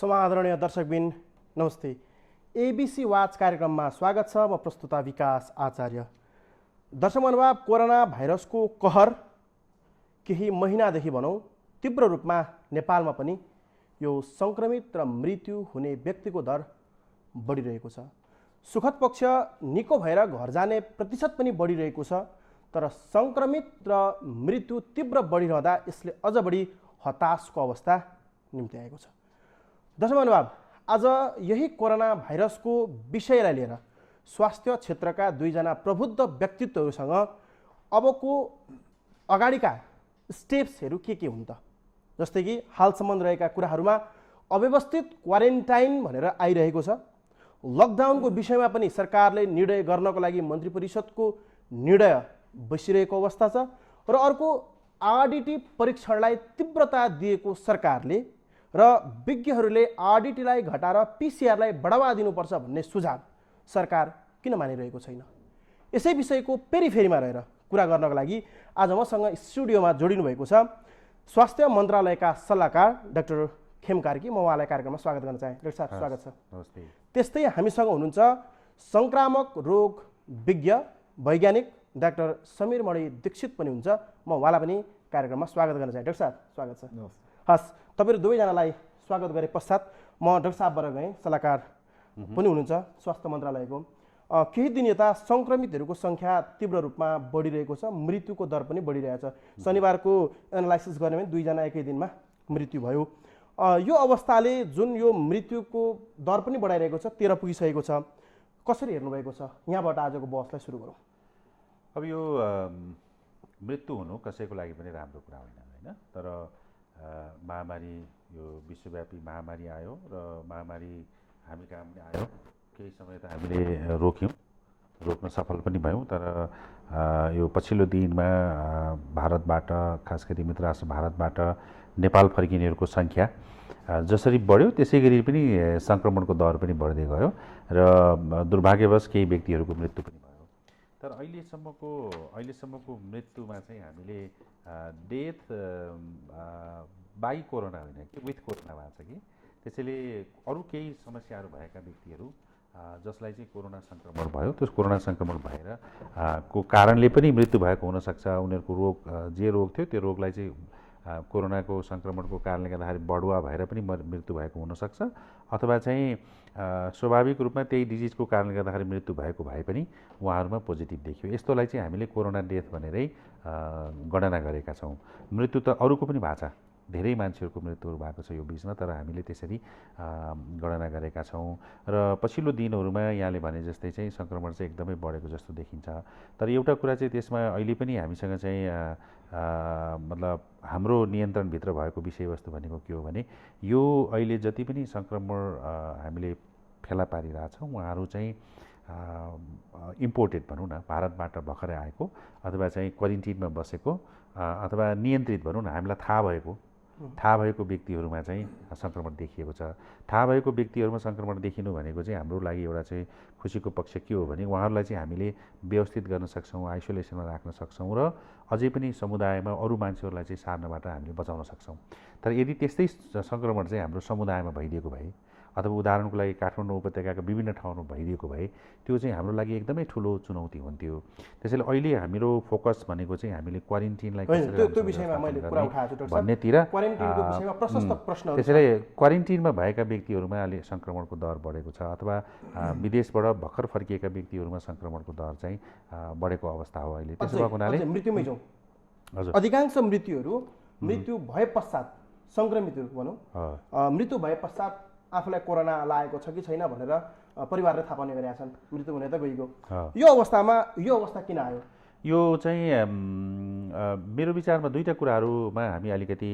समादरणीय दर्शकबिन नमस्ते। ABC watch कार्यक्रममा स्वागत छ। म प्रस्तुता विकास आचार्य। दर्शक महानुभाव, कोरोना भाइरसको कहर केही महिनादेखि भनौँ तीव्र रूपमा नेपालमा पनि यो संक्रमित र मृत्यु हुने व्यक्तिको दर बढिरहेको छ। सुखद पक्ष निको भएर घर जाने प्रतिशत पनि बढिरहेको छ, तर संक्रमित र मृत्यु तीव्र बढिरहँदा यसले अझ बढी हताशको अवस्था निम्ति आएको छ। दर्शक महानुभाव, आज यही कोरोना भाइरसको विषयलाई लिएर स्वास्थ्य क्षेत्रका दुईजना प्रबुद्ध व्यक्तित्वहरूसँग अबको अगाडिका स्टेप्सहरू के हुन् त, जस्तै कि हालसम्म रहेका कुराहरूमा अव्यवस्थित क्वारेन्टाइन भनेर आइरहेको छ। लकडाउनको विषयमा पनि सरकारले निर्णय गर्नको लागि मन्त्री परिषदको निर्णय बसिरहेको अवस्था छ र अर्को आरडिटी परीक्षणलाई तीव्रता दिएको सरकारले र विज्ञहरूले आरडिटीलाई घटाएर पिसिआरलाई बढावा दिनुपर्छ भन्ने सुझाव सरकार किन मानिरहेको छैन? यसै विषयको पेरिफेरीमा रहेर कुरा गर्नको लागि आज मसँग स्टुडियोमा जोडिनु भएको छ स्वास्थ्य मन्त्रालयका सल्लाहकार डाक्टर खेम कार्की। म उहाँलाई कार्यक्रममा स्वागत गर्न चाहे। डाक्टर साहब, स्वागत छ। नमस्ते। त्यस्तै हामीसँग हुनुहुन्छ संक्रामक रोग विज्ञ वैज्ञानिक डाक्टर समीर मणि दीक्षित पनि हुन्छ। म उहाँलाई पनि कार्यक्रममा स्वागत गर्न चाहे। डाक्टर साहब, स्वागत छ। हस्, तपाईँहरू दुवैजनालाई स्वागत गरे पश्चात म डाक्टर साहबबाट गएँ। सल्लाहकार पनि हुनुहुन्छ स्वास्थ्य मन्त्रालयको। केही दिन यता सङ्क्रमितहरूको सङ्ख्या तीव्र रूपमा बढिरहेको छ, मृत्युको दर पनि बढिरहेछ। शनिबारको एनालाइसिस गर्ने भने 2 जना एकै दिनमा मृत्यु भयो। यो अवस्थाले जुन यो मृत्युको दर पनि बढाइरहेको छ, 13 पुगिसकेको छ। कसरी हेर्नुभएको छ? यहाँबाट आजको बहसलाई सुरु गरौँ। अब यो मृत्यु हुनु कसैको लागि पनि राम्रो कुरा होइन, तर महामारी, यो विश्वव्यापी महामारी आयो र महामारी हामी कहाँ पनि आयो। केही समय त हामीले रोक्न सफल पनि भयौँ, तर यो पछिल्लो दिनमा भारतबाट, खास गरी मित्र राष्ट्र भारतबाट नेपाल फर्किनेहरूको सङ्ख्या जसरी बढ्यो त्यसै गरी पनि सङ्क्रमणको दर पनि बढ्दै गयो र दुर्भाग्यवश केही व्यक्तिहरूको मृत्यु पनि भयो। तर अहिलेसम्मको मृत्युमा चाहिँ हामीले डेथ बाई कोरोना होइन कि विथ कोरोना भएको छ कि, त्यसैले अरू केही समस्याहरू भएका व्यक्तिहरू जसलाई चाहिँ कोरोना सङ्क्रमण भयो, त्यो कोरोना सङ्क्रमण भएर को कारणले पनि मृत्यु भएको हुनसक्छ। उनीहरूको रोग जे रोग थियो त्यो रोगलाई चाहिँ कोरोनाको सङ्क्रमणको कारणले गर्दाखेरि बढुवा भएर पनि मृत्यु भएको हुनसक्छ, अथवा चाहिँ स्वाभाविक रूपमा त्यही डिजिजको कारणले गर्दाखेरि मृत्यु भएको भए पनि उहाँहरूमा पोजिटिभ देखियो। यस्तोलाई चाहिँ हामीले कोरोना डेथ भनेरै गणना गरेका छौँ। मृत्यु त अरूको पनि भएको छ, धेरै मान्छेहरूको मृत्युहरू भएको छ यो बिचमा, तर हामीले त्यसरी गणना गरेका छौँ। र पछिल्लो दिनहरूमा यहाँले भने जस्तै चाहिँ सङ्क्रमण चाहिँ एकदमै बढेको जस्तो देखिन्छ। तर एउटा कुरा चाहिँ त्यसमा अहिले पनि हामीसँग चाहिँ मतलब हाम्रो नियन्त्रणभित्र भएको विषयवस्तु भनेको के हो भने, यो अहिले जति पनि सङ्क्रमण हामीले फेला पारिरहेछौँ उहाँहरू चाहिँ इम्पोर्टेड भनौँ न, भारतबाट भर्खरै आएको अथवा चाहिँ क्वारेन्टिनमा बसेको अथवा नियन्त्रित भनौँ न, हामीलाई थाहा भएको व्यक्तिहरूमा चाहिँ सङ्क्रमण देखिएको छ। थाहा भएको व्यक्तिहरूमा सङ्क्रमण देखिनु भनेको चाहिँ हाम्रो लागि एउटा चाहिँ खुसीको पक्ष के हो भने उहाँहरूलाई चाहिँ हामीले व्यवस्थित गर्न सक्छौँ, आइसोलेसनमा राख्न सक्छौँ र अझै पनि समुदायमा अरू मान्छेहरूलाई चाहिँ सार्नबाट हामीले बचाउन सक्छौँ। तर यदि त्यस्तै सङ्क्रमण चाहिँ हाम्रो समुदायमा भइदिएको भए अथवा उदाहरणको लागि काठमाडौँ उपत्यकाका विभिन्न ठाउँमा भइदिएको भए त्यो चाहिँ हाम्रो लागि एकदमै ठुलो चुनौती हुन्थ्यो। त्यसैले अहिले हाम्रो फोकस भनेको चाहिँ हामीले क्वारेन्टिनलाई भन्नेतिर, त्यसैले क्वारेन्टिनमा भएका व्यक्तिहरूमा अहिले सङ्क्रमणको दर बढेको छ, अथवा विदेशबाट भर्खर फर्किएका व्यक्तिहरूमा सङ्क्रमणको दर चाहिँ बढेको अवस्था हो अहिले। त्यसो भएको हुनाले मृत्युमै जाउँ। हजुर, अधिकांश मृत्यु भए पश्चात सङ्क्रमितहरू भनौँ मृत्यु भए पश्चात आफूलाई कोरोना लागेको छ कि छैन भनेर परिवारले थाहा पाउने गरेका छन्। मृत्यु हुने त गइगयो। यो अवस्था किन आयो? यो चाहिँ मेरो विचारमा दुईवटा कुराहरूमा हामी अलिकति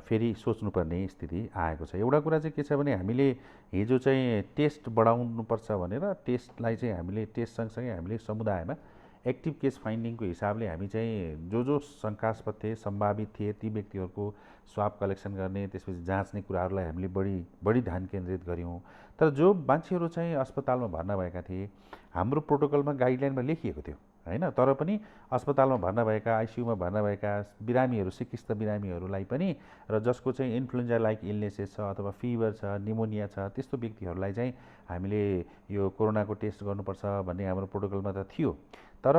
फेरि सोच्नुपर्ने स्थिति आएको छ। एउटा कुरा चाहिँ के छ भने हामीले हिजो चाहिँ टेस्ट बढाउनुपर्छ भनेर टेस्टलाई चाहिँ हामीले टेस्ट सँगसँगै हामीले समुदायमा एक्टिभ केस फाइन्डिङको हिसाबले हामी चाहिँ जो शङ्कास्पद थिए सम्भावित थिए ती व्यक्तिहरूको स्वाब कलेक्सन गर्ने त्यसपछि जाँच्ने कुराहरूलाई हामीले बढी ध्यान केन्द्रित गऱ्यौँ। तर जो मान्छेहरू चाहिँ अस्पतालमा भर्ना भएका थिए हाम्रो प्रोटोकलमा गाइडलाइनमा लेखिएको थियो होइन, तर पनि अस्पतालमा भर्ना भएका आइसियुमा भर्ना भएका बिरामीहरू सिकिस्त बिरामीहरूलाई पनि र जसको चाहिँ इन्फ्लुएन्जा लाइक इलनेसेस छ अथवा फिभर छ निमोनिया छ त्यस्तो व्यक्तिहरूलाई चाहिँ हामीले यो कोरोनाको टेस्ट गर्नुपर्छ भन्ने हाम्रो प्रोटोकलमा त थियो। तर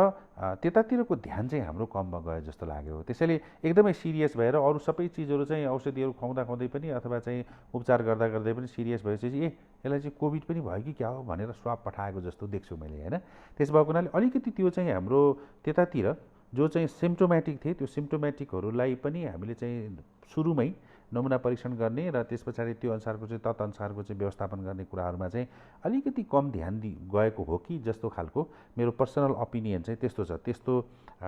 त्यतातिरको ध्यान चाहिँ हाम्रो कममा गयो जस्तो लाग्यो। त्यसैले एकदमै सिरियस भएर अरू सबै चिजहरू चाहिँ औषधिहरू खुवाउँदै पनि अथवा चाहिँ उपचार गर्दा पनि सिरियस भएपछि यसलाई चाहिँ कोभिड पनि भयो कि क्या हो भनेर स्वाब पठाएको जस्तो देख्छु मैले होइन। त्यस भएको हुनाले अलिकति त्यो चाहिँ हाम्रो त्यतातिर जो चाहिँ सिम्प्टोमेटिक थिए त्यो सिम्प्टोमेटिकहरूलाई पनि हामीले चाहिँ सुरुमै नमुना परीक्षण गर्ने र त्यस पछाडि त्यो अनुसारको चाहिँ तत्अनुसारको चाहिँ व्यवस्थापन गर्ने कुराहरूमा चाहिँ अलिकति कम ध्यान गएको हो कि जस्तो खालको मेरो पर्सनल ओपिनियन चाहिँ त्यस्तो छ। त्यस्तो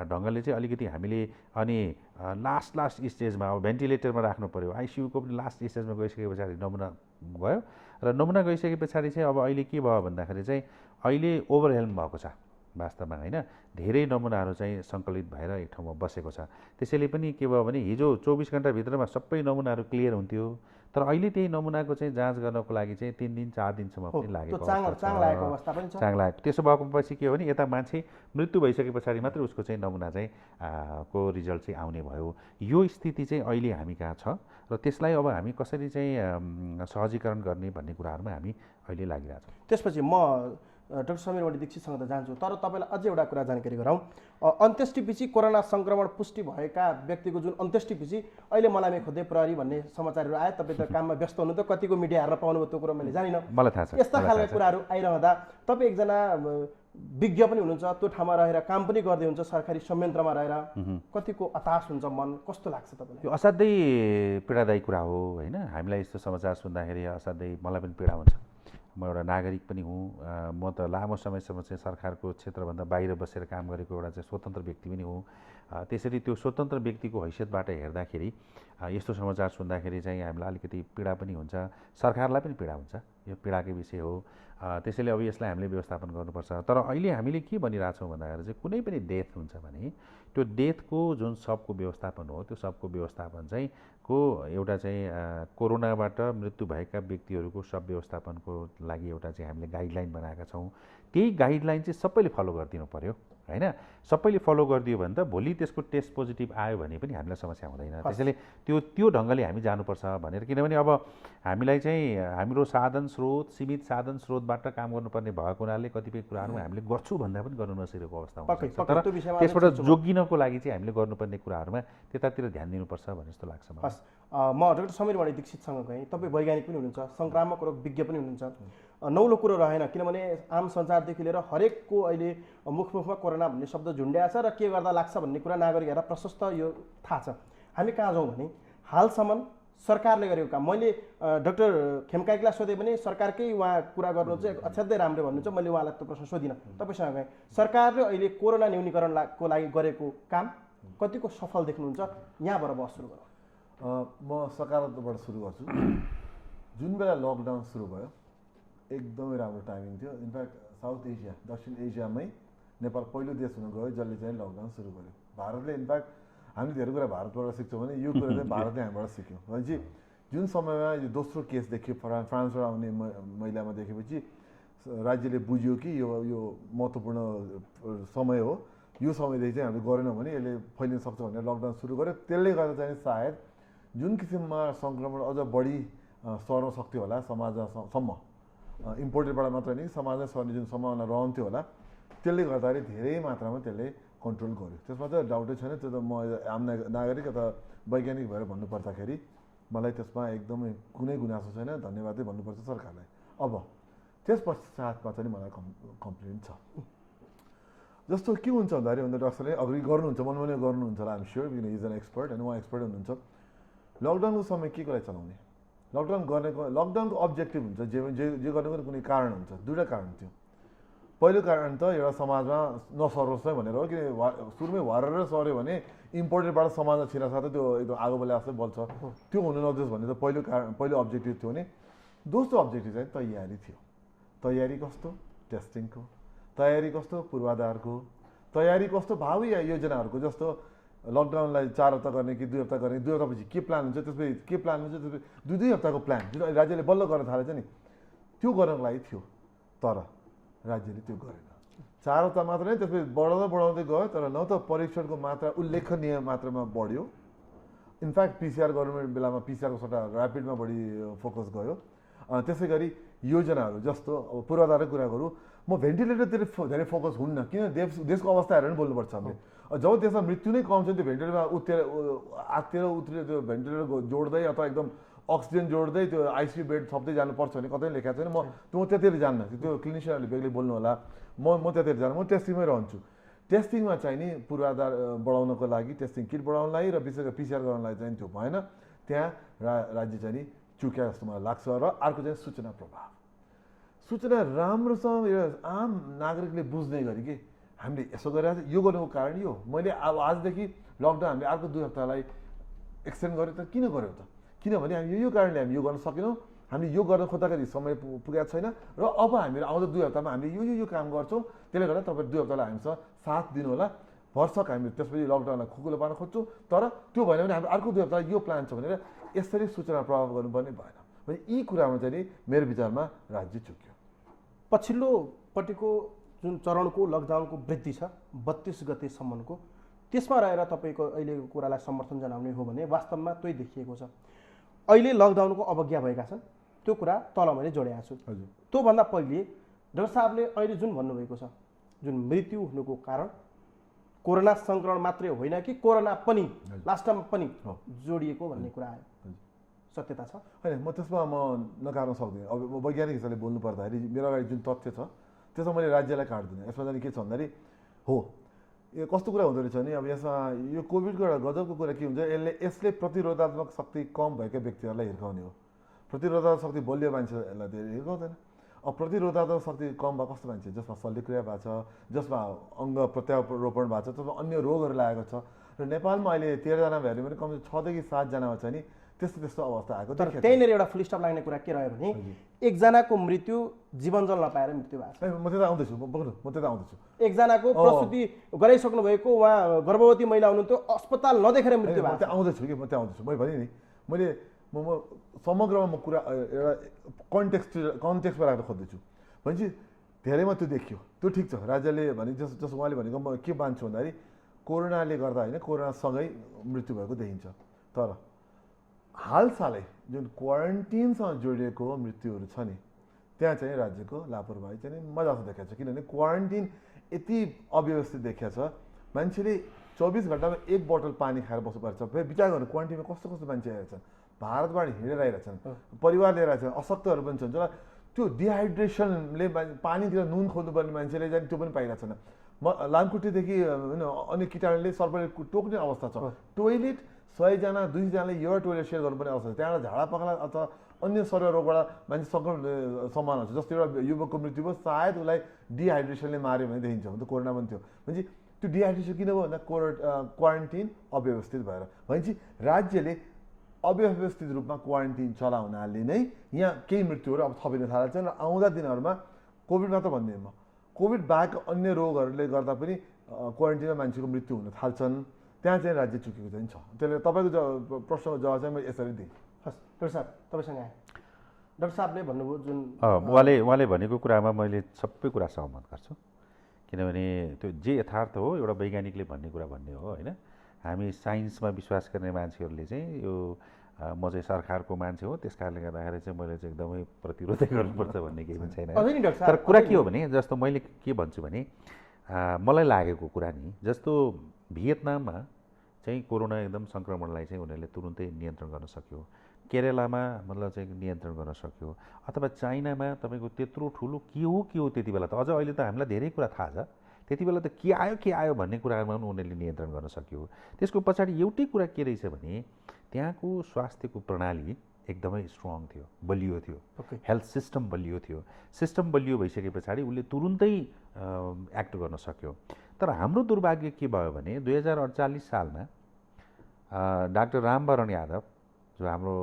ढङ्गले चाहिँ अलिकति हामीले अनि लास्ट स्टेजमा अब भेन्टिलेटरमा राख्नु पऱ्यो, आइसियुको पनि लास्ट स्टेजमा गइसके पछाडि नमुना गयो र नमुना गइसके पछाडि चाहिँ अब अहिले के भयो भन्दाखेरि चाहिँ अहिले ओभरहेल्म भएको छ वास्तवमा होइन। धेरै नमुनाहरू चाहिँ सङ्कलित भएर एक ठाउँमा बसेको छ। त्यसैले पनि के भयो भने हिजो 24 घन्टाभित्रमा सबै नमुनाहरू क्लियर हुन्थ्यो, तर अहिले त्यही नमुनाको चाहिँ जाँच गर्नको लागि चाहिँ 3 दिन 4 दिनसम्म पनि लागेको चाङ लागेको। त्यसो भएको पछि के हो भने यता मान्छे मृत्यु भइसके पछाडि मात्रै उसको चाहिँ नमुना चाहिँ को रिजल्ट चाहिँ आउने भयो। यो स्थिति चाहिँ अहिले हामी कहाँ छ र त्यसलाई अब हामी कसरी चाहिँ सहजीकरण गर्ने भन्ने कुराहरूमा हामी अहिले लागिरहेछौँ। त्यसपछि म डाक्टर समीर मणि दीक्षितसँग त जान्छु, तर तपाईँलाई अझै एउटा कुरा जानकारी गराउँ। अन्त्येष्टिपछि कोरोना सङ्क्रमण पुष्टि भएका व्यक्तिको जुन अन्त्येष्टिपछि अहिले मलाई खोज्दै प्रहरी भन्ने समाचारहरू आयो। तपाईँ त काममा व्यस्त हुनु त कतिको मिडिया हेर्न पाउनुभयो त्यो कुरो मैले जानिनँ। मलाई थाहा छ। यस्ता खालका कुराहरू आइरहँदा तपाईँ एकजना विज्ञ पनि हुनुहुन्छ, त्यो ठाउँमा रहेर काम पनि गर्दै हुन्छ सरकारी संयन्त्रमा रहेर, कतिको हताश हुन्छ मन, कस्तो लाग्छ तपाईँलाई? यो असाध्यै पीडादायी कुरा हो होइन। हामीलाई यस्तो समाचार सुन्दाखेरि असाध्यै मलाई पनि पीडा हुन्छ। म एउटा नागरिक पनि हुँ, म त लामो समयसम्म चाहिँ सरकारको क्षेत्रभन्दा बाहिर बसेर काम गरेको एउटा चाहिँ स्वतन्त्र व्यक्ति पनि हुँ। त्यसरी त्यो स्वतन्त्र व्यक्तिको हैसियतबाट हेर्दाखेरि यस्तो समाचार सुन्दाखेरि चाहिँ हामीलाई अलिकति पीडा पनि हुन्छ, सरकारलाई पनि पीडा हुन्छ। यो पीडाकै विषय हो। त्यसैले अब यसलाई हामीले व्यवस्थापन गर्नुपर्छ। तर अहिले हामीले के भनिरहेछौँ भन्दाखेरि चाहिँ कुनै पनि डेथ हुन्छ भने त्यो डेथको जुन सबको व्यवस्थापन हो त्यो सबको व्यवस्थापन चाहिँ को एउटा चाहिँ कोरोनाबाट मृत्यु भएका व्यक्तिहरूको सब व्यवस्थापनको लागि एउटा चाहिँ हामीले गाइडलाइन बनाएका छौँ। त्यही गाइडलाइन चाहिँ सबैले फलो गरिदिनु पर्यो होइन। सबैले फलो गरिदियो भने त भोलि त्यसको टेस्ट पोजिटिभ आयो भने पनि हामीलाई समस्या हुँदैन। त्यसैले त्यो ढङ्गले हामी जानुपर्छ भनेर, किनभने अब हामीलाई चाहिँ हाम्रो साधन स्रोत सीमित साधन स्रोतबाट काम गर्नुपर्ने भएको हुनाले कतिपय कुराहरू हामीले गर्छु भन्दा पनि गर्नु नसकेको अवस्था हुन्छ। तर त्यसबाट जोगिनको लागि चाहिँ हामीले गर्नुपर्ने कुराहरूमा त्यतातिर ध्यान दिनुपर्छ भन्ने जस्तो लाग्छ मलाई। हस्, म डाक्टर समीर मणि दीक्षितसँग गएँ। तपाईँ वैज्ञानिक पनि हुनुहुन्छ, सङ्क्रामक रोग विज्ञ पनि हुनुहुन्छ। नौलो कुरो रहेन, किनभने आम सञ्चारदेखि लिएर हरेकको अहिले मुखमा कोरोना भन्ने शब्द झुन्ड्या छ र के गर्दा लाग्छ भन्ने कुरा नागरिकहरूलाई प्रशस्त यो थाहा छ। हामी कहाँ जाउँ भने हालसम्म सरकारले गरेको काम, मैले डाक्टर खेमकाईलाई सोधेँ भने सरकारकै उहाँ कुरा गर्नु चाहिँ असाध्यै राम्रो भन्नुहुन्छ। मैले उहाँलाई त्यो प्रश्न सोधिनँ। तपाईँसँग गएँ, सरकारले अहिले कोरोना न्यूनीकरणको लागि गरेको काम कतिको सफल देख्नुहुन्छ? यहाँबाट बहस सुरु गरौँ। म सकारात्मकबाट सुरु गर्छु। जुन बेला लकडाउन सुरु भयो एकदमै राम्रो टाइमिङ थियो। इनफ्याक्ट साउथ एसिया दक्षिण एसियामै नेपाल पहिलो देश हुन गयो जसले चाहिँ लकडाउन सुरु गर्यो। भारतले इनफ्याक्ट हामीले धेरै कुरा भारतबाट सिक्छौँ भने यो कुरा चाहिँ भारतले हामीबाट सिक्यौँ। भनेपछि जुन समयमा यो दोस्रो केस देखियो फ्रान्सबाट आउने महिलामा देखेपछि राज्यले बुझ्यो कि यो महत्त्वपूर्ण समय हो, यो समयदेखि चाहिँ हामीले गरेनौँ भने यसले फैलिन सक्छ भनेर लकडाउन सुरु गर्यो। त्यसले गर्दा चाहिँ सायद जुन किसिममा सङ्क्रमण अझ बढी सर्न सक्थ्यो होला समाजसम्म, इम्पोर्टेडबाट मात्र नि समाजमै सर्ने जुन सम्भावना रहन्थ्यो होला, त्यसले गर्दाखेरि धेरै मात्रामा त्यसले कन्ट्रोल गर्यो। त्यसमा त डाउटै छैन। त्यो त म आम नागरिक अथवा वैज्ञानिक भएर भन्नुपर्दाखेरि मलाई त्यसमा एकदमै कुनै गुनासो छैन, धन्यवादै भन्नुपर्छ सरकारलाई। अब त्यस पश्चातमा चाहिँ मलाई कम्प्लेन छ। जस्तो के हुन्छ भन्दाखेरि डाक्टरले अग्री गर्नुहुन्छ, मनमनै गर्नुहुन्छ होला, आइम स्योर, किन इज एन एक्सपर्ट होइन, उहाँ एक्सपर्ट हुनुहुन्छ। लकडाउनको समय के कुरा चलाउने, लकडाउनको अब्जेक्टिभ हुन्छ जे गर्नुको कुनै कारण हुन्छ। दुईवटा कारण थियो। पहिलो कारण त एउटा समाजमा नसरोस् है भनेर हो, किन सुरुमै भरेर सर्यो भने इम्पोर्टेडबाट समाजमा छिरा साथै त्यो एकदम आगो बले जस्तै बल्छ, त्यो हुनु नदियोस् भन्ने त पहिलो अब्जेक्टिभ थियो भने दोस्रो अब्जेक्टिभ चाहिँ तयारी थियो। तयारी कस्तो? टेस्टिङको तयारी कस्तो? पूर्वाधारको तयारी कस्तो भावी या योजनाहरूको जस्तो लकडाउनलाई 4 हप्ता गर्ने कि 2 हप्ता गर्ने, 2 हप्तापछि के प्लान हुन्छ, त्यसपछि के प्लान हुन्छ, त्यसपछि 2 हप्ताको प्लान जुन राज्यले बल्ल गर्न थालेछ नि त्यो गर्नको लागि थियो, तर राज्यले त्यो गरेन। 4 हप्ता मात्र नै, त्यसपछि बढाउँदै गयो, तर न त परीक्षणको मात्रा उल्लेखनीय मात्रामा बढ्यो। इनफ्याक्ट पिसिआर गर्नु बेलामा पिसिआरको सट्टा ऱ्यापिडमा बढी फोकस गयो। त्यसै गरी योजनाहरू जस्तो अब पूर्वाधारकै कुरा गरौँ, म भेन्टिलेटरतिर धेरै फोकस हुन्न, किन देशको अवस्था हेरेर बोल्नुपर्छ हामीले। जब देशमा मृत्यु नै कम छ त्यो भेन्टिलेटरमा आत्तिर उत्रेर त्यो भेन्टिलेटर जोड्दै अथवा एकदम अक्सिजन जोड्दै त्यो आइसियु बेड थप्दै जानुपर्छ भने कतै लेखेको छैन। म त्यतिर जान्न, त्यो क्लिनिसियनहरूले बेग्लै बोल्नु होला, म त्यतिर जान्न, म टेस्टिङमै रहन्छु। टेस्टिङमा चाहिँ नि पूर्वाधार बढाउनको लागि टेस्टिङ किट बढाउनलाई र विशेष गरी पिसिआर गर्नलाई चाहिँ त्यो भएन। त्यहाँ राज्य चाहिँ नि चुक्या जस्तो मलाई लाग्छ। र अर्को चाहिँ सूचना प्रभाव, सूचना राम्रोसँग आम नागरिकले बुझ्ने गरी कि हामीले यसो गरिरहेको यो गर्नुको कारण यो, मैले अब आजदेखि लकडाउन हामीले अर्को 2 हप्तालाई एक्सटेन्ड गऱ्यो त किन गऱ्यो त, किनभने हामी यो कारणले हामी यो गर्न सकेनौँ, हामीले यो गर्न खोज्दाखेरि समय पुगेको छैन र अब हामीहरू आउँदो 2 हप्तामा हामीले यो काम गर्छौँ, त्यसले गर्दा तपाईँ 2 हप्तालाई हामीसँग साथ दिनु होला। भरसक हामी त्यसपछि लकडाउनलाई खुकुलो पार्न खोज्छौँ, तर त्यो भएन भने हाम्रो अर्को 2 हप्ता यो प्लान छ भनेर यसरी सूचना प्रभाव गर्नुपर्ने भएन। भने यी कुरामा चाहिँ नि मेरो विचारमा राज्य चुक्यो। पछिल्लोपट्टिको जुन चरणको लकडाउनको वृद्धि छ 32 गतेसम्मको, त्यसमा रहेर तपाईँको अहिलेको कुरालाई समर्थन जनाउने हो भने वास्तवमा त्यही देखिएको छ। अहिले लकडाउनको अवज्ञा भएका छन्, त्यो कुरा तल मैले जोडेको छु। हजुर, त्योभन्दा पहिले डाक्टर साहबले अहिले जुन भन्नुभएको छ, जुन मृत्यु हुनुको कारण कोरोना सङ्क्रमण मात्रै होइन कि कोरोना पनि लास्टमा पनि जोडिएको भन्ने कुरा आयो, सत्यता छ? होइन, म त्यसमा नकार्न सक्दिनँ। अब म वैज्ञानिक हिसाबले बोल्नु पर्दाखेरि मेरो अगाडि जुन तथ्य छ त्यसमा मैले राज्यलाई काट्दिनँ। यसमा चाहिँ के छ भन्दाखेरि हो यो कस्तो कुरा हुँदो रहेछ भने अब यसमा यो कोभिडको एउटा गजबको कुरा के हुन्छ, यसले प्रतिरोधात्मक शक्ति कम भएका व्यक्तिहरूलाई हिर्काउने हो। प्रतिरोधात्मक शक्ति बलियो मान्छेलाई धेरै हिर्काउँदैन। अब प्रतिरोधात्मक शक्ति कम भएको कस्तो मान्छे जसमा शल्यक्रिया भएको छ, जसमा अङ्ग प्रत्यारोपण भएको छ, जसमा अन्य रोगहरू लागेको छ। र नेपालमा अहिले 13 जना भयो भने कमसे 6 देखि 7 जनामा चाहिँ नि त्यस्तो अवस्था आएको। तर त्यहीँनिर एउटा फुल स्टप लाग्ने कुरा के रह्यो भने एकजनाको मृत्यु जीवनजल नपाएर मृत्यु भएको छ। म त्यता आउँदैछु, म त्यता आउँदैछु। एकजनाको प्रसुति गराइसक्नु भएको उहाँ गर्भवती महिला हुनुहुन्थ्यो, अस्पताल नदेखेर मृत्यु भएको। म त्यहाँ आउँदैछु कि म त्यहाँ आउँदैछु। मैले भने नि मैले समग्रमा म कुरा एउटा कन्टेक्स्टमा राख्न खोज्दैछु। भनेपछि धेरैमा त्यो देखियो, त्यो ठिक छ। राज्यले भने जस्तो उहाँले भनेको म के मान्छु भन्दाखेरि कोरोनाले गर्दा होइन, कोरोनासँगै मृत्यु भएको देखिन्छ। तर हालसालै जुन क्वारेन्टिनसँग जोडिएको मृत्युहरू छ नि त्यहाँ चाहिँ राज्यको लापरवाही चाहिँ मजाको देखाएको छ। किनभने क्वारेन्टिन यति अव्यवस्थित देखाएको छ, मान्छेले 24 घन्टामा 1 बोतल पानी खाएर बस्नुपर्छ। फेरि विचार गर्नु क्वारेन्टिनमा कस्तो कस्तो मान्छे आइरहेछन्, भारतबाट हिँडेर आइरहेछन्, परिवार लिएर आइरहेछन्, अशक्तहरू पनि छन्। जसलाई त्यो डिहाइड्रेसनले पानीतिर नुन खोल्नुपर्ने मान्छेले चाहिँ त्यो पनि पाइरहेछन्। लामखुट्टेदेखि होइन अन्य किटाणुले सर्पले टोक्ने अवस्था छ। टोइलेट 100 जना 200 जनाले एउटा टोइलेट सेयर गर्नुपर्ने अवस्था छ। त्यहाँबाट झाडा पखाला अथवा अन्य शरीर रोगबाट मान्छे सङ्क्रमण सम्भावना हुन्छ। जस्तो एउटा युवकको मृत्यु भयो, सायद उसलाई डिहाइड्रेसनले मार्यो भने देखिन्छ। हुन त कोरोना पनि थियो। भनेपछि त्यो डिहाइड्रेसन किन भयो भन्दा क्वारेन्टिन अव्यवस्थित भएर। भनेपछि राज्यले अव्यवस्थित रूपमा क्वारेन्टिन चलाउनाले नै यहाँ केही मृत्युहरू अब थपिन थालेको छन्। र आउँदा दिनहरूमा कोभिड मात्र भन्दैन, म कोभिड बाहेक अन्य रोगहरूले गर्दा पनि क्वारेन्टिनमा मान्छेको मृत्यु हुन थाल्छन्। त्यहाँ चाहिँ राज्य चुकेको चाहिँ छ। त्यसले तपाईँको प्रश्नको जवाब चाहिँ म यसरी दिएँ। हस् डाक्टर साहब, तपाईँसँग आएँ। डाक्टर साहबले भन्नुभयो जुन उहाँले भनेको कुरामा मैले सबै कुरा सहमत गर्छु। किनभने त्यो जे यथार्थ हो एउटा वैज्ञानिकले भन्ने कुरा भन्ने हो होइन। हामी साइन्समा विश्वास गर्ने मान्छेहरूले चाहिँ यो म चाहिँ सरकारको मान्छे हो, त्यस कारणले गर्दाखेरि चाहिँ मैले चाहिँ एकदमै प्रतिरोधै गर्नुपर्छ भन्ने केही पनि छैन। तर कुरा के हो भने जस्तो मैले के भन्छु भने मलाई लागेको कुरा नि जस्तो भियतनाममा चाहिँ कोरोना एकदम सङ्क्रमणलाई चाहिँ उनीहरूले तुरुन्तै नियन्त्रण गर्न सक्यो, केरलामा मतलब चाहिँ नियन्त्रण गर्न सक्यो, अथवा चाइनामा तपाईँको त्यत्रो ठुलो के हो त्यति बेला त अझ अहिले त हामीलाई धेरै कुरा थाहा छ। त्यति बेला त के आयो भन्ने कुरामा पनि उनीहरूले नियन्त्रण गर्न सक्यो। त्यसको पछाडि एउटै कुरा के रहेछ भने त्यहाँको स्वास्थ्यको प्रणाली एकदमै स्ट्रङ थियो, बलियो थियो। हेल्थ सिस्टम बलियो थियो। सिस्टम बलियो भइसके पछाडि उसले तुरुन्तै एक्ट गर्न सक्यो। तर हाम्रो दुर्भाग्य के भयो भने 2048 सालमा डाक्टर रामवरण यादव जो हाम्रो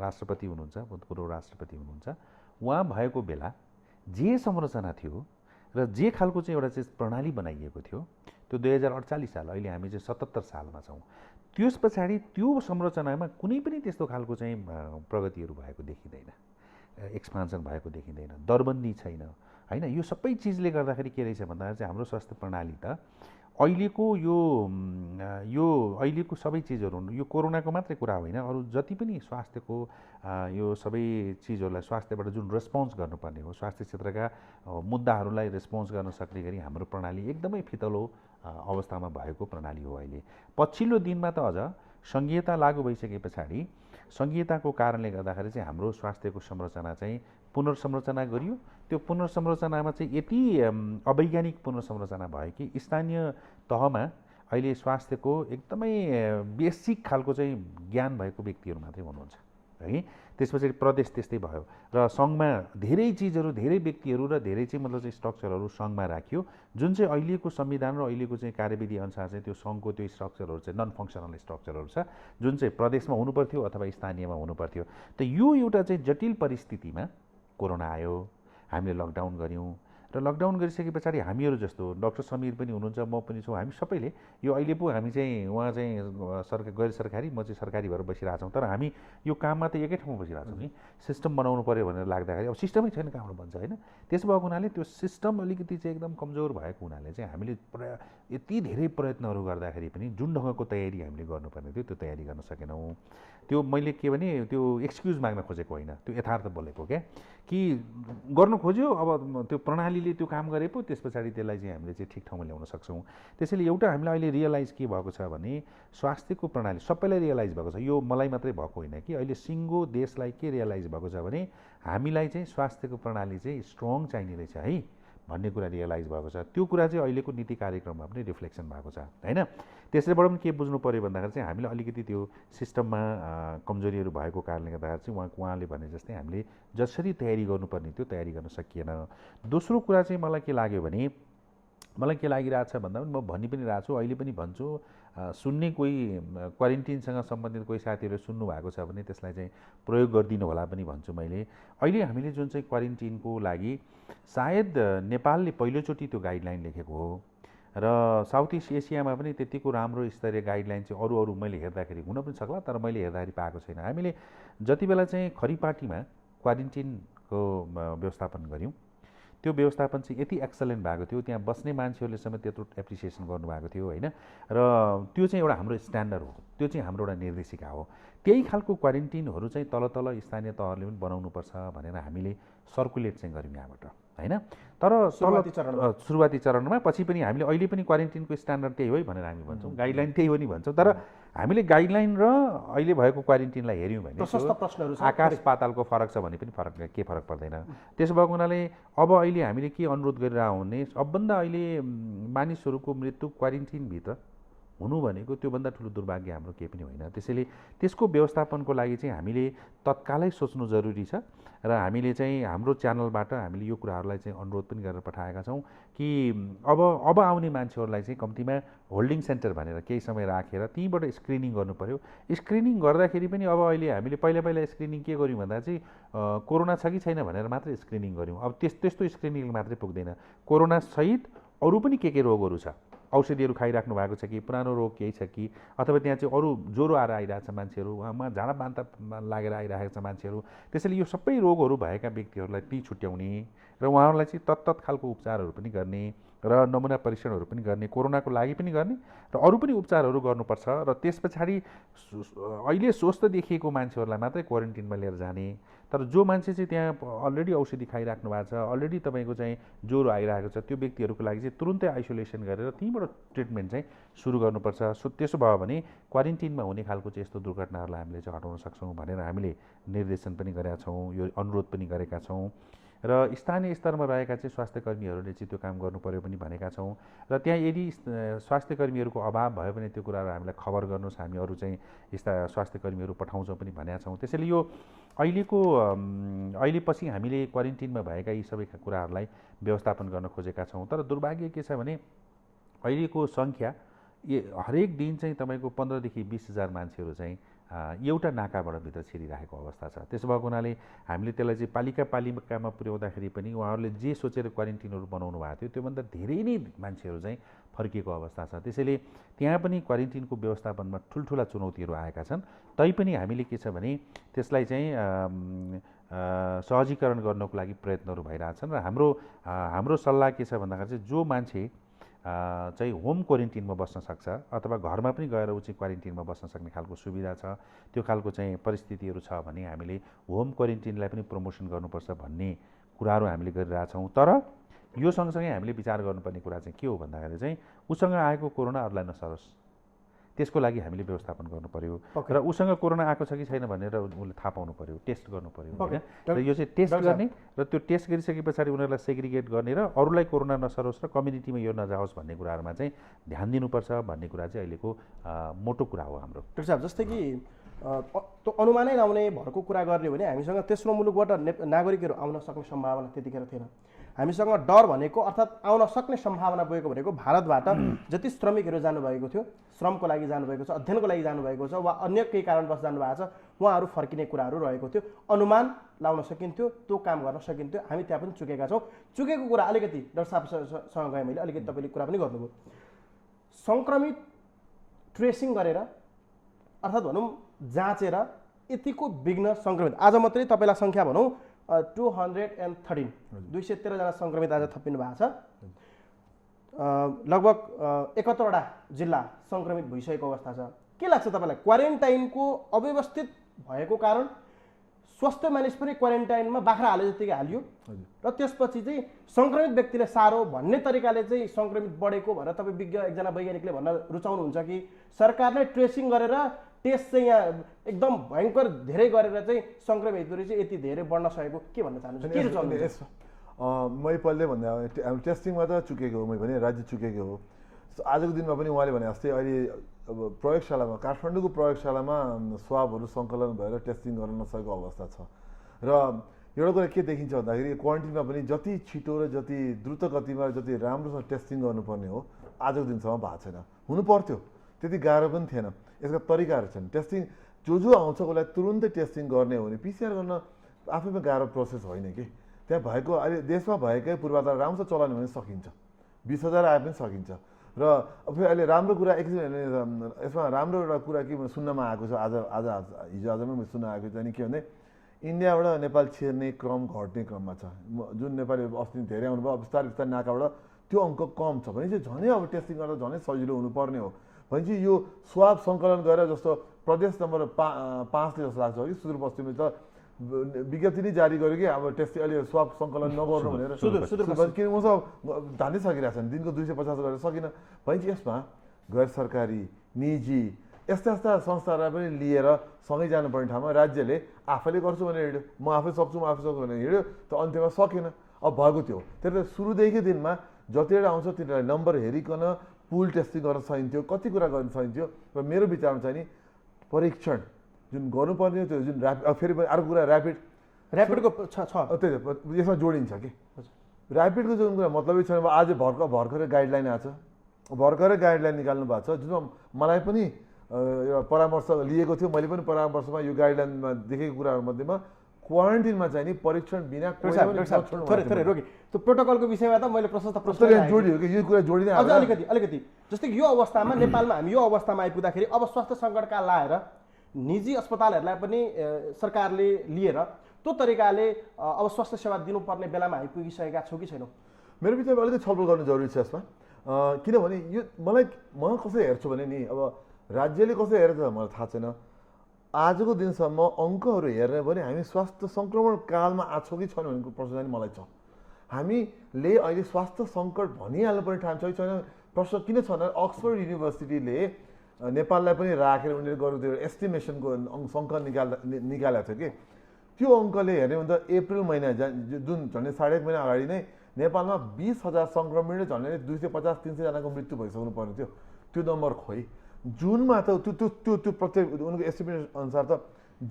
राष्ट्रपति हुनुहुन्छ, भूतपूर्व राष्ट्रपति हुनुहुन्छ, उहाँ भएको बेला जे संरचना थियो र जे खालको चाहिँ एउटा चाहिँ प्रणाली बनाइएको थियो त्यो 2048 साल, अहिले हामी चाहिँ 77 सालमा छौँ। त्यस पछाडि त्यो संरचनामा कुनै पनि त्यस्तो खालको चाहिँ प्रगतिहरू भएको देखिँदैन, एक्सपान्सन भएको देखिँदैन, दरबन्दी छैन होइन। यो सबै चिजले गर्दाखेरि के रहेछ भन्दाखेरि चाहिँ हाम्रो स्वास्थ्य प्रणाली त अहिलेको यो अहिलेको सबै चिजहरू यो कोरोनाको मात्रै कुरा होइन, अरू जति पनि स्वास्थ्यको यो सबै चिजहरूलाई स्वास्थ्यबाट जुन रेस्पोन्स गर्नुपर्ने हो, स्वास्थ्य क्षेत्रका मुद्दाहरूलाई रेस्पोन्स गर्न सक्ने गरी हाम्रो प्रणाली एकदमै फितलो अवस्थामा भएको प्रणाली हो अहिले। पछिल्लो दिनमा त अझ सङ्घीयता लागू भइसके पछाडि सङ्घीयताको कारणले गर्दाखेरि चाहिँ हाम्रो स्वास्थ्यको संरचना चाहिँ पुनर्संरचना गरियो। त्यो पुनर्संरचनामा चाहिँ यति अवैज्ञानिक पुनर्संरचना भयो कि स्थानीय तहमा अहिले स्वास्थ्यको एकदमै बेसिक खालको चाहिँ ज्ञान भएको व्यक्तिहरू मात्रै हुनुहुन्छ है। त्यसपछि प्रदेश त्यस्तै भयो र सङ्घमा धेरै चिजहरू, धेरै व्यक्तिहरू र धेरै चाहिँ मतलब चाहिँ स्ट्रक्चरहरू सङ्घमा राखियो, जुन चाहिँ अहिलेको संविधान र अहिलेको चाहिँ कार्यविधि अनुसार चाहिँ त्यो सङ्घको त्यो स्ट्रक्चरहरू चाहिँ नन फङ्सनल स्ट्रक्चरहरू छ, जुन चाहिँ प्रदेशमा हुनुपर्थ्यो अथवा स्थानीयमा हुनुपर्थ्यो। त यो एउटा चाहिँ जटिल परिस्थितिमा कोरोना आयो, हामीले लकडाउन गऱ्यौँ र लकडाउन गरिसके पछाडि हामीहरू जस्तो डक्टर समीर पनि हुनुहुन्छ, म पनि छु, हामी सबैले यो अहिले पो हामी चाहिँ उहाँ चाहिँ गैर सरकारी, म चाहिँ सरकारी भएर बसिरहेको छौँ, तर हामी यो काममा त एकै ठाउँमा बसिरहेको छौँ नि। सिस्टम बनाउनु पऱ्यो भनेर लाग्दाखेरि अब सिस्टमै छैन कहाँबाट बन्छ होइन। त्यसो भएको हुनाले त्यो सिस्टम अलिकति चाहिँ एकदम कमजोर भएको हुनाले चाहिँ हामीले यति धेरै प्रयत्नहरू गर्दाखेरि पनि जुन ढङ्गको तयारी हामीले गर्नुपर्ने थियो त्यो तयारी गर्न सकेनौँ। त्यो मैले के भने त्यो एक्सक्युज माग्न खोजेको होइन, त्यो यथार्थ बोलेको क्या कि गर्नु खोज्यो, अब त्यो प्रणालीले त्यो काम गरे पो त्यस पछाडि त्यसलाई चाहिँ हामीले चाहिँ ठिक ठाउँमा ल्याउन सक्छौँ। त्यसैले एउटा हामीलाई अहिले रियलाइज के भएको छ भने स्वास्थ्यको प्रणाली सबैलाई रियलाइज भएको छ, यो मलाई मात्रै भएको होइन कि अहिले सिङ्गो देशलाई के रियलाइज भएको छ भने हामीलाई चाहिँ स्वास्थ्यको प्रणाली चाहिँ स्ट्रङ चाहिने रहेछ है भन्ने कुरा रियलाइज भएको छ। त्यो कुरा चाहिँ अहिलेको नीति कार्यक्रममा पनि रिफ्लेक्सन भएको छ होइन। त्यसैबाट पनि के बुझ्नु पऱ्यो भन्दाखेरि चाहिँ हामीले अलिकति त्यो सिस्टममा कमजोरीहरू भएको कारणले गर्दाखेरि चाहिँ उहाँले भने जस्तै हामीले जसरी तयारी गर्नुपर्ने त्यो तयारी गर्न सकिएन। दोस्रो कुरा चाहिँ मलाई के लाग्यो भने मलाई के लागिरहेछ भन्दा पनि म भनि पनि रहेको छु, अहिले पनि भन्छु, सुन्ने कोही क्वारेन्टिनसँग सम्बन्धित कोही साथीहरूले सुन्नु भएको छ भने त्यसलाई चाहिँ प्रयोग गरिदिनु होला पनि भन्छु मैले। अहिले हामीले जुन चाहिँ क्वारेन्टिनको लागि सायद नेपालले पहिलोचोटि त्यो गाइडलाइन लेखेको हो र साउथ इस्ट एसियामा पनि त्यतिको राम्रो स्तरीय गाइडलाइन चाहिँ अरू मैले हेर्दाखेरि हुन पनि सक्ला, तर मैले हेर्दाखेरि पाएको छैन। हामीले जति बेला चाहिँ खरिपाटीमा क्वारेन्टिनको व्यवस्थापन गऱ्यौँ त्यो व्यवस्थापन चाहिँ यति एक्सलेन्ट भएको थियो, त्यहाँ बस्ने मान्छेहरूले समेत त्यत्रो एप्रिसिएसन गर्नुभएको थियो होइन। र त्यो चाहिँ एउटा हाम्रो स्ट्यान्डर्ड हो, त्यो चाहिँ हाम्रो एउटा निर्देशिका हो। त्यही खालको क्वारेन्टिनहरू चाहिँ तल स्थानीय तहहरूले पनि बनाउनुपर्छ भनेर हामीले सर्कुलेट चाहिँ गऱ्यौँ यहाँबाट होइन। तर सुरुवाती चरणमा पछि पनि हामीले अहिले पनि क्वारेन्टिनको स्ट्यान्डर्ड त्यही हो भनेर हामी भन्छौँ, गाइडलाइन त्यही हो नि भन्छौँ। तर हामीले गाइडलाइन र अहिले भएको क्वारेन्टिनलाई हेऱ्यौँ भने आकाश पातालको फरक छ भने पनि के फरक पर्दैन। त्यसो भएको हुनाले अब अहिले हामीले के अनुरोध गरिरहेको भने सबभन्दा अहिले मानिसहरूको मृत्यु क्वारेन्टिनभित्र हुनु भनेको त्योभन्दा ठुलो दुर्भाग्य हाम्रो केही पनि होइन। त्यसैले त्यसको व्यवस्थापनको लागि चाहिँ हामीले तत्कालै सोच्नु जरुरी छ र हामीले चाहिँ हाम्रो च्यानलबाट हामीले यो कुराहरूलाई चाहिँ अनुरोध पनि गरेर पठाएका छौँ कि अब आउने मान्छेहरूलाई चाहिँ कम्तीमा होल्डिङ सेन्टर भनेर केही समय राखेर त्यहीँबाट स्क्रिनिङ गर्नु पऱ्यो। स्क्रिनिङ गर्दाखेरि पनि अब अहिले हामीले पहिला स्क्रिनिङ के गर्यौँ भन्दा चाहिँ कोरोना छ कि छैन भनेर मात्रै स्क्रिनिङ गऱ्यौँ। अब त्यस्तो स्क्रिनिङ मात्रै पुग्दैन, कोरोना सहित अरू पनि के रोगहरू छ, औषधिहरू खाइराख्नु भएको छ कि, पुरानो रोग केही छ कि, अथवा त्यहाँ चाहिँ अरू ज्वरो आएर आइरहेको छ मान्छेहरू, उहाँमा झाडा बान्ता लागेर आइरहेको छ मान्छेहरू। त्यसैले यो सबै रोगहरू भएका व्यक्तिहरूलाई ती छुट्याउने र उहाँहरूलाई चाहिँ तत्त खालको उपचारहरू पनि गर्ने र नमुना परीक्षणहरू पनि गर्ने, कोरोनाको लागि पनि गर्ने र अरू पनि उपचारहरू गर्नुपर्छ। र त्यस पछाडि अहिले स्वस्थ देखिएको मान्छेहरूलाई मात्रै क्वारेन्टिनमा लिएर जाने। तर जो मान्छे चाहिँ त्यहाँ अलरेडी औषधि खाइराख्नु भएको छ, अलरेडी तपाईँको चाहिँ ज्वरो आइरहेको छ, त्यो व्यक्तिहरूको लागि चाहिँ तुरुन्तै आइसोलेसन गरेर त्यहीँबाट ट्रिटमेन्ट चाहिँ सुरु गर्नुपर्छ। त्यसो भयो भने क्वारेन्टिनमा हुने खालको चाहिँ यस्तो दुर्घटनाहरूलाई हामीले चाहिँ हटाउन सक्छौँ भनेर हामीले निर्देशन पनि गरेका छौँ, यो अनुरोध पनि गरेका छौँ र स्थानीय स्तरमा रहेका चाहिँ स्वास्थ्य कर्मीहरूले चाहिँ त्यो काम गर्नु पर्यो पनि भनेका छौँ। र त्यहाँ यदि स्वास्थ्य कर्मीहरूको अभाव भयो भने त्यो कुराहरू हामीलाई खबर गर्नुहोस्, हामी अरू चाहिँ यस्ता स्वास्थ्य कर्मीहरू पठाउँछौँ पनि भनेका छौँ। त्यसैले यो अहिले पछि हामीले क्वारेन्टिनमा भएका यी सबै कुराहरूलाई व्यवस्थापन गर्न खोजेका छौँ। तर दुर्भाग्य के छ भने अहिलेको सङ्ख्या हरेक दिन चाहिँ तपाईँको 15 देखि 20 हजार मान्छेहरू चाहिँ एउटा नाकाबाट भित्र छिरिराखेको अवस्था छ। त्यसो भएको हुनाले हामीले त्यसलाई चाहिँ पालिकामा पुर्याउँदाखेरि पनि उहाँहरूले जे सोचेर क्वारेन्टिनहरू बनाउनु भएको थियो त्योभन्दा धेरै नै मान्छेहरू चाहिँ फर्किएको अवस्था छ। त्यसैले त्यहाँ पनि क्वारेन्टिनको व्यवस्थापनमा ठुल्ठुला चुनौतीहरू आएका छन्। तैपनि हामीले के छ भने त्यसलाई चाहिँ सहजीकरण गर्नको लागि प्रयत्नहरू भइरहेछन् र हाम्रो सल्लाह के छ भन्दाखेरि चाहिँ जो मान्छे चाहिँ होम क्वारेन्टिनमा बस्न सक्छ अथवा घरमा पनि गएर ऊ चाहिँ क्वारेन्टिनमा बस्न सक्ने खालको सुविधा छ, त्यो खालको चाहिँ परिस्थितिहरू छ भने हामीले होम क्वारेन्टिनलाई पनि प्रमोसन गर्नुपर्छ भन्ने कुराहरू हामीले गरिरहेछौँ। तर यो सँगसँगै हामीले विचार गर्नुपर्ने कुरा चाहिँ के हो भन्दाखेरि चाहिँ उसँग आएको कोरोना अरूलाई नसरोस्, त्यसको लागि हामीले व्यवस्थापन गर्नु पर्यो र उसँग कोरोना आएको छ कि छैन भनेर उसले थाहा पाउनु पर्यो, टेस्ट गर्नु पर्यो होइन। र यो चाहिँ टेस्ट गर्ने र त्यो टेस्ट गरिसके पछाडि उनीहरूलाई सेग्रिगेट गर्ने र अरूलाई कोरोना नसरोस् र कम्युनिटीमा यो नजाओस् भन्ने कुराहरूमा चाहिँ ध्यान दिनुपर्छ भन्ने कुरा चाहिँ अहिलेको मोटो कुरा हो हाम्रो। डाक्टर साहब, जस्तै कि त्यो अनुमानै नआउने भरको कुरा गर्ने हो भने हामीसँग तेस्रो मुलुकबाट नागरिकहरू आउन सक्ने सम्भावना त्यतिखेर थिएन। हामीसँग डर भनेको अर्थात् आउन सक्ने सम्भावना गएको भनेको भारतबाट जति श्रमिकहरू जानुभएको थियो, श्रमको लागि जानुभएको छ, अध्ययनको लागि जानुभएको छ वा अन्य केही कारणवश जानुभएको छ, उहाँहरू फर्किने कुराहरू रहेको थियो। अनुमान लाउन सकिन्थ्यो, त्यो काम गर्न सकिन्थ्यो। हामी त्यहाँ पनि चुकेका छौँ। चुकेको कुरा अलिकति डाक्टर साहबसँग गएँ मैले, अलिकति तपाईँले कुरा पनि गर्नुभयो। सङ्क्रमित ट्रेसिङ गरेर अर्थात् भनौँ जाँचेर यतिको विघ्न सङ्क्रमित आज मात्रै तपाईँलाई सङ्ख्या भनौँ 213 213जना सङ्क्रमित आज थपिनु भएको छ। लगभग 71वटा जिल्ला सङ्क्रमित भइसकेको अवस्था छ। के लाग्छ तपाईँलाई, क्वारेन्टाइनको अव्यवस्थित भएको कारण स्वास्थ्य मानिस पनि क्वारेन्टाइनमा बाख्रा हाले जतिकै हालियो र त्यसपछि चाहिँ सङ्क्रमित व्यक्तिले सारो भन्ने तरिकाले चाहिँ सङ्क्रमित बढेको भनेर तपाईँ एकजना वैज्ञानिकले भन्न रुचाउनुहुन्छ कि सरकारले ट्रेसिङ गरेर टेस्ट चाहिँ यहाँ एकदम भयङ्कर धेरै गरेर चाहिँ सङ्क्रमितहरू चाहिँ यति धेरै बढ्न सकेको के भन्न चाहनुहुन्छ, के रुचाउनुहुन्छ? मैले पहिले भन्दा हामी टेस्टिङमा त चुकेको हो, मैले भने राज्य चुकेको हो। आजको दिनमा पनि उहाँले भने जस्तै अहिले अब प्रयोगशालामा काठमाडौँको प्रयोगशालामा स्वाबहरू सङ्कलन भएर टेस्टिङ गर्न नसकेको अवस्था छ। र एउटा कुरा के देखिन्छ भन्दाखेरि क्वारेन्टिनमा पनि जति छिटो र जति द्रुत गतिमा जति राम्रोसँग टेस्टिङ गर्नुपर्ने हो आजको दिनसम्म भएको छैन। हुनु पर्थ्यो, त्यति गाह्रो पनि थिएन। यसका तरिकाहरू छन्। टेस्टिङ जो आउँछ उसलाई तुरुन्तै टेस्टिङ गर्ने हो भने पिसिआर गर्न आफैमा गाह्रो प्रोसेस होइन कि। त्यहाँ भएको अहिले देशमा भएकै पूर्वाधार राम्रोसँग चलाउने भने सकिन्छ, 20,000 आए पनि सकिन्छ। र फेरि अहिले राम्रो कुरा एकछिन यसमा राम्रो एउटा कुरा के सुन्नमा आएको छ, हिजो आजमै मैले सुन्न आएको चाहिँ के भने इन्डियाबाट नेपाल छिर्ने क्रम घट्ने क्रममा छ। जुन नेपाली अस्ति धेरै आउनुभयो, अब बिस्तारै बिस्तारै नाकाबाट त्यो अङ्क कम छ भने चाहिँ झनै अब टेस्टिङ गर्दा झनै सजिलो हुनुपर्ने हो भने चाहिँ यो स्वाब सङ्कलन गरेर जस्तो प्रदेश नम्बर 5ले जस्तो लाग्छ कि सुदूरपश्चिमले त विज्ञप्ति नै जारी गर्यो कि अब टेस्टिङ अहिले स्वाब सङ्कलन नगर्नु भनेर किन उसँग धान्दै सकिरहेको छन्, दिनको 250 गरेर सकिन भने चाहिँ यसमा गैर सरकारी निजी यस्ता यस्ता संस्थाहरूलाई पनि लिएर सँगै जानुपर्ने ठाउँमा राज्यले आफैले गर्छु भनेर हिँड्यो, म आफै सक्छु भनेर हिँड्यो, त अन्त्यमा सकेन। अब भएको थियो त्यसले सुरुदेखि दिनमा जतिवटा आउँछ तिनीहरूलाई नम्बर हेरिकन पुल टेस्टिङ गर्न सकिन्थ्यो, कति कुरा गर्न सकिन्थ्यो। र मेरो विचारमा चाहिँ नि परीक्षण जुन गर्नुपर्ने त्यो जुन फेरि अर्को कुरा ऱ्यापिडको त्यही यसमा जोडिन्छ कि ऱ्यापिडको जुन कुरा मतलबै छैन। अब आज भर्खरै गाइडलाइन आएको छ, भर्खरै गाइडलाइन निकाल्नु भएको छ जुन मलाई पनि एउटा परामर्श लिएको थियो। मैले पनि परामर्शमा यो गाइडलाइनमा देखेको कुराहरूमध्येमा क्वारेन्टिनमा चाहिँ नि परीक्षण बिना त्यो प्रोटोकलको विषयमा त मैले प्रशस्त जोडियो कि यो कुरा जोडिँदै अलिकति जस्तै यो अवस्थामा नेपालमा हामी यो अवस्थामा आइपुग्दाखेरि अब स्वास्थ्य सङ्कटका लाएर निजी अस्पतालहरूलाई पनि सरकारले लिएर त्यो तरिकाले अब स्वास्थ्य सेवा दिनुपर्ने बेलामा आइपुगिसकेका छौँ कि छैनौँ? मेरो विचारमा अलिकति छलफल गर्नु जरुरी छ यसमा। किनभने यो म कसरी हेर्छु भने नि अब राज्यले कसरी हेरेको छ मलाई थाहा छैन। आजको दिनसम्म अङ्कहरू हेर्ने भने हामी स्वास्थ्य सङ्क्रमण कालमा आएको छौँ कि छैन भनेको प्रश्न चाहिँ मलाई छ। हामीले अहिले स्वास्थ्य सङ्कट भनिहाल्नुपर्ने ठाउँ छ कि छैन प्रश्न किन छ भने अक्सफोर्ड युनिभर्सिटीले नेपाललाई पनि राखेर उनीहरूले गरेको त्यो एस्टिमेसनको सङ्कलन निकालेको थियो कि त्यो अङ्कले हेर्ने भने त अप्रिल महिना जुन झन्डै 1.5 महिना अगाडि नै नेपालमा 20,000 सङ्क्रमित झन्डै 250-300जनाको मृत्यु भइसक्नु पर्ने थियो। त्यो नम्बर खोइ जुनमा त त्यो प्रत्येक उनको एस्टिमेट अनुसार त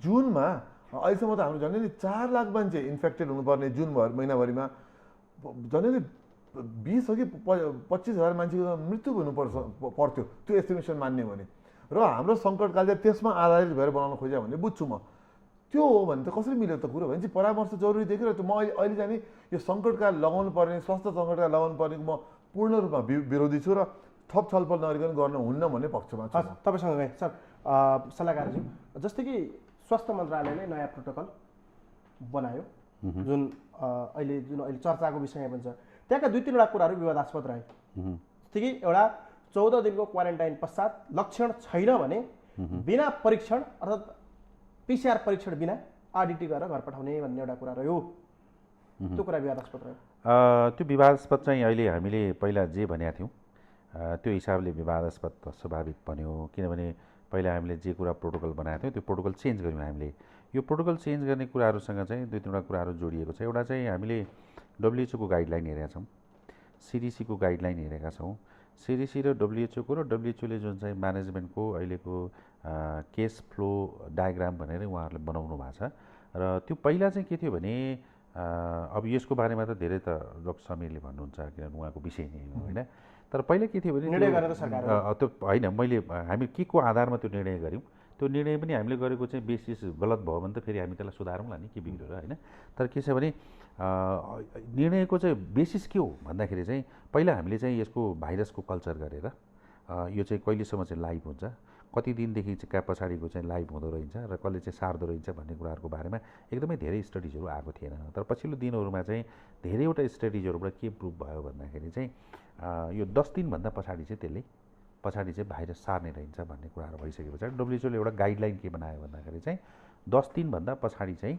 जुनमा अहिलेसम्म त हाम्रो झन्डै 4 लाख मान्छे इन्फेक्टेड हुनुपर्ने जुन महिनाभरिमा झन्डै 20 हो कि 25,000 मान्छेको मृत्यु पर्थ्यो त्यो एस्टिमेसन मान्ने भने। र हाम्रो सङ्कटकाल चाहिँ त्यसमा आधारित भएर बनाउन खोज्यो भने बुझ्छु म। त्यो हो भने त कसरी मिल्यो त कुरो भने चाहिँ परामर्श जरुरी देखिरहेको छ। म अहिले चाहिँ नि यो सङ्कटकाल लगाउनु पर्ने, स्वास्थ्य सङ्कटकाल लगाउनु पर्ने म पूर्ण रूपमा विरोधी छु र थप छलफल नगरिकन गर्नु हुन्न भन्ने पक्षमा छु। तपाईँसँग गएँ सर सल्लाहकारज्यू, जस्तै कि स्वास्थ्य मन्त्रालयले नयाँ प्रोटोकल बनायो जुन अहिले चर्चाको विषय पनि छ। त्यहाँका 2-3वटा कुराहरू विवादास्पद रहे। जस्तै कि एउटा 14 दिनको क्वारेन्टाइन पश्चात लक्षण छैन भने बिना परीक्षण अर्थात् PCR परीक्षण बिना आरडिटी गरेर घर पठाउने भन्ने एउटा कुरा रह्यो। त्यो कुरा विवादास्पद रह्यो। त्यो विवादास्पद चाहिँ अहिले हामीले पहिला जे भनेका थियौँ त्यो हिसाबले विवादास्पद स्वाभाविक बन्यो। किनभने पहिला हामीले जे कुरा प्रोटोकल बनाएको थियौँ त्यो प्रोटोकल चेन्ज गऱ्यौँ हामीले। यो प्रोटोकल चेन्ज गर्ने कुराहरूसँग चाहिँ 2-3वटा कुराहरू जोडिएको छ। एउटा चाहिँ हामीले WHO को गाइडलाइन हेरेका छौँ, CDC को गाइडलाइन हेरेका छौँ। CDC र WHO को र WHO ले जुन चाहिँ म्यानेजमेन्टको अहिलेको केस फ्लो डायग्राम भनेर उहाँहरूले बनाउनु भएको छ। र त्यो पहिला चाहिँ के थियो भने अब यसको बारेमा त धेरै त डक्टर समीरले भन्नुहुन्छ किनभने उहाँको विषय नै हो होइन। तर पहिला के थियो भने निर्णय गरेर सरकार त्यो होइन, हामी के को आधारमा त्यो निर्णय गऱ्यौँ, त्यो निर्णय पनि हामीले गरेको चाहिँ बेसिस गलत भयो भने त फेरि हामी त्यसलाई सुधारौँला नि, के बिग्रेर होइन। तर के छ भने निर्णयको चाहिँ बेसिस के हो भन्दाखेरि चाहिँ पहिला हामीले चाहिँ यसको भाइरसको कल्चर गरेर यो चाहिँ कहिलेसम्म चाहिँ लाइभ हुन्छ, कति दिनदेखि चाहिँ पछाडिको चाहिँ लाइभ हुँदो रहेछ र कसले चाहिँ सार्दो रहेछ भन्ने कुराहरूको बारेमा एकदमै धेरै स्टडिजहरू आएको थिएन। तर पछिल्लो दिनहरूमा चाहिँ धेरैवटा स्टडिजहरूबाट के प्रुभ भयो भन्दाखेरि चाहिँ यो 10 दिनभन्दा पछाडि चाहिँ भाइरस सार्ने रहन्छ भन्ने कुराहरू भइसके पछाडि WHO ले एउटा गाइडलाइन के बनायो भन्दाखेरि चाहिँ 10 दिनभन्दा पछाडि चाहिँ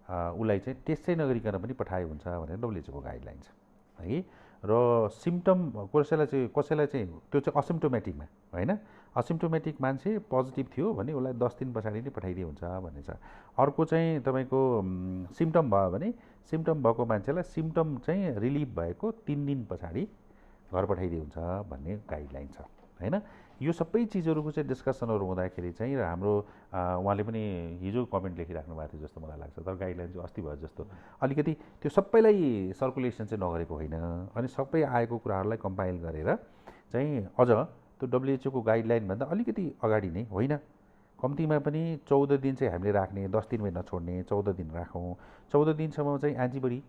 उसलाई चाहिँ टेस्टै नगरिकन पनि पठाए हुन्छ भनेर WHO को गाइडलाइन छ है। र सिम्पटम कसैलाई चाहिँ त्यो चाहिँ असिम्टोमेटिकमा होइन, असिम्टोमेटिक मान्छे पोजिटिभ थियो भने उसलाई 10 दिन पछाडि नै पठाइदिए हुन्छ भन्ने छ। अर्को चाहिँ तपाईँको सिम्पटम भयो भने सिम्पटम भएको मान्छेलाई सिम्पटम चाहिँ रिलिभ भएको 3 दिन पछाडि घर पठाइदिए हुन्छ भन्ने गाइडलाइन छ होइन। यो सबै चिजहरूको चाहिँ डिस्कसनहरू हुँदाखेरि चाहिँ र हाम्रो उहाँले पनि हिजो कमेन्ट लेखिराख्नु भएको थियो जस्तो मलाई लाग्छ। तर गाइडलाइन चाहिँ अस्ति भयो जस्तो अलिकति त्यो सबैलाई सर्कुलेसन चाहिँ नगरेको होइन। अनि सबै आएको कुराहरूलाई कम्पाइल गरेर चाहिँ अझ त्यो WHO को गाइडलाइनभन्दा अलिकति अगाडि नै होइन, कम्तीमा पनि 14 दिन चाहिँ हामीले राख्ने, 10 दिनमै नछोड्ने, 14 दिन राखौँ। 14 दिनसम्म चाहिँ एन्टिबडी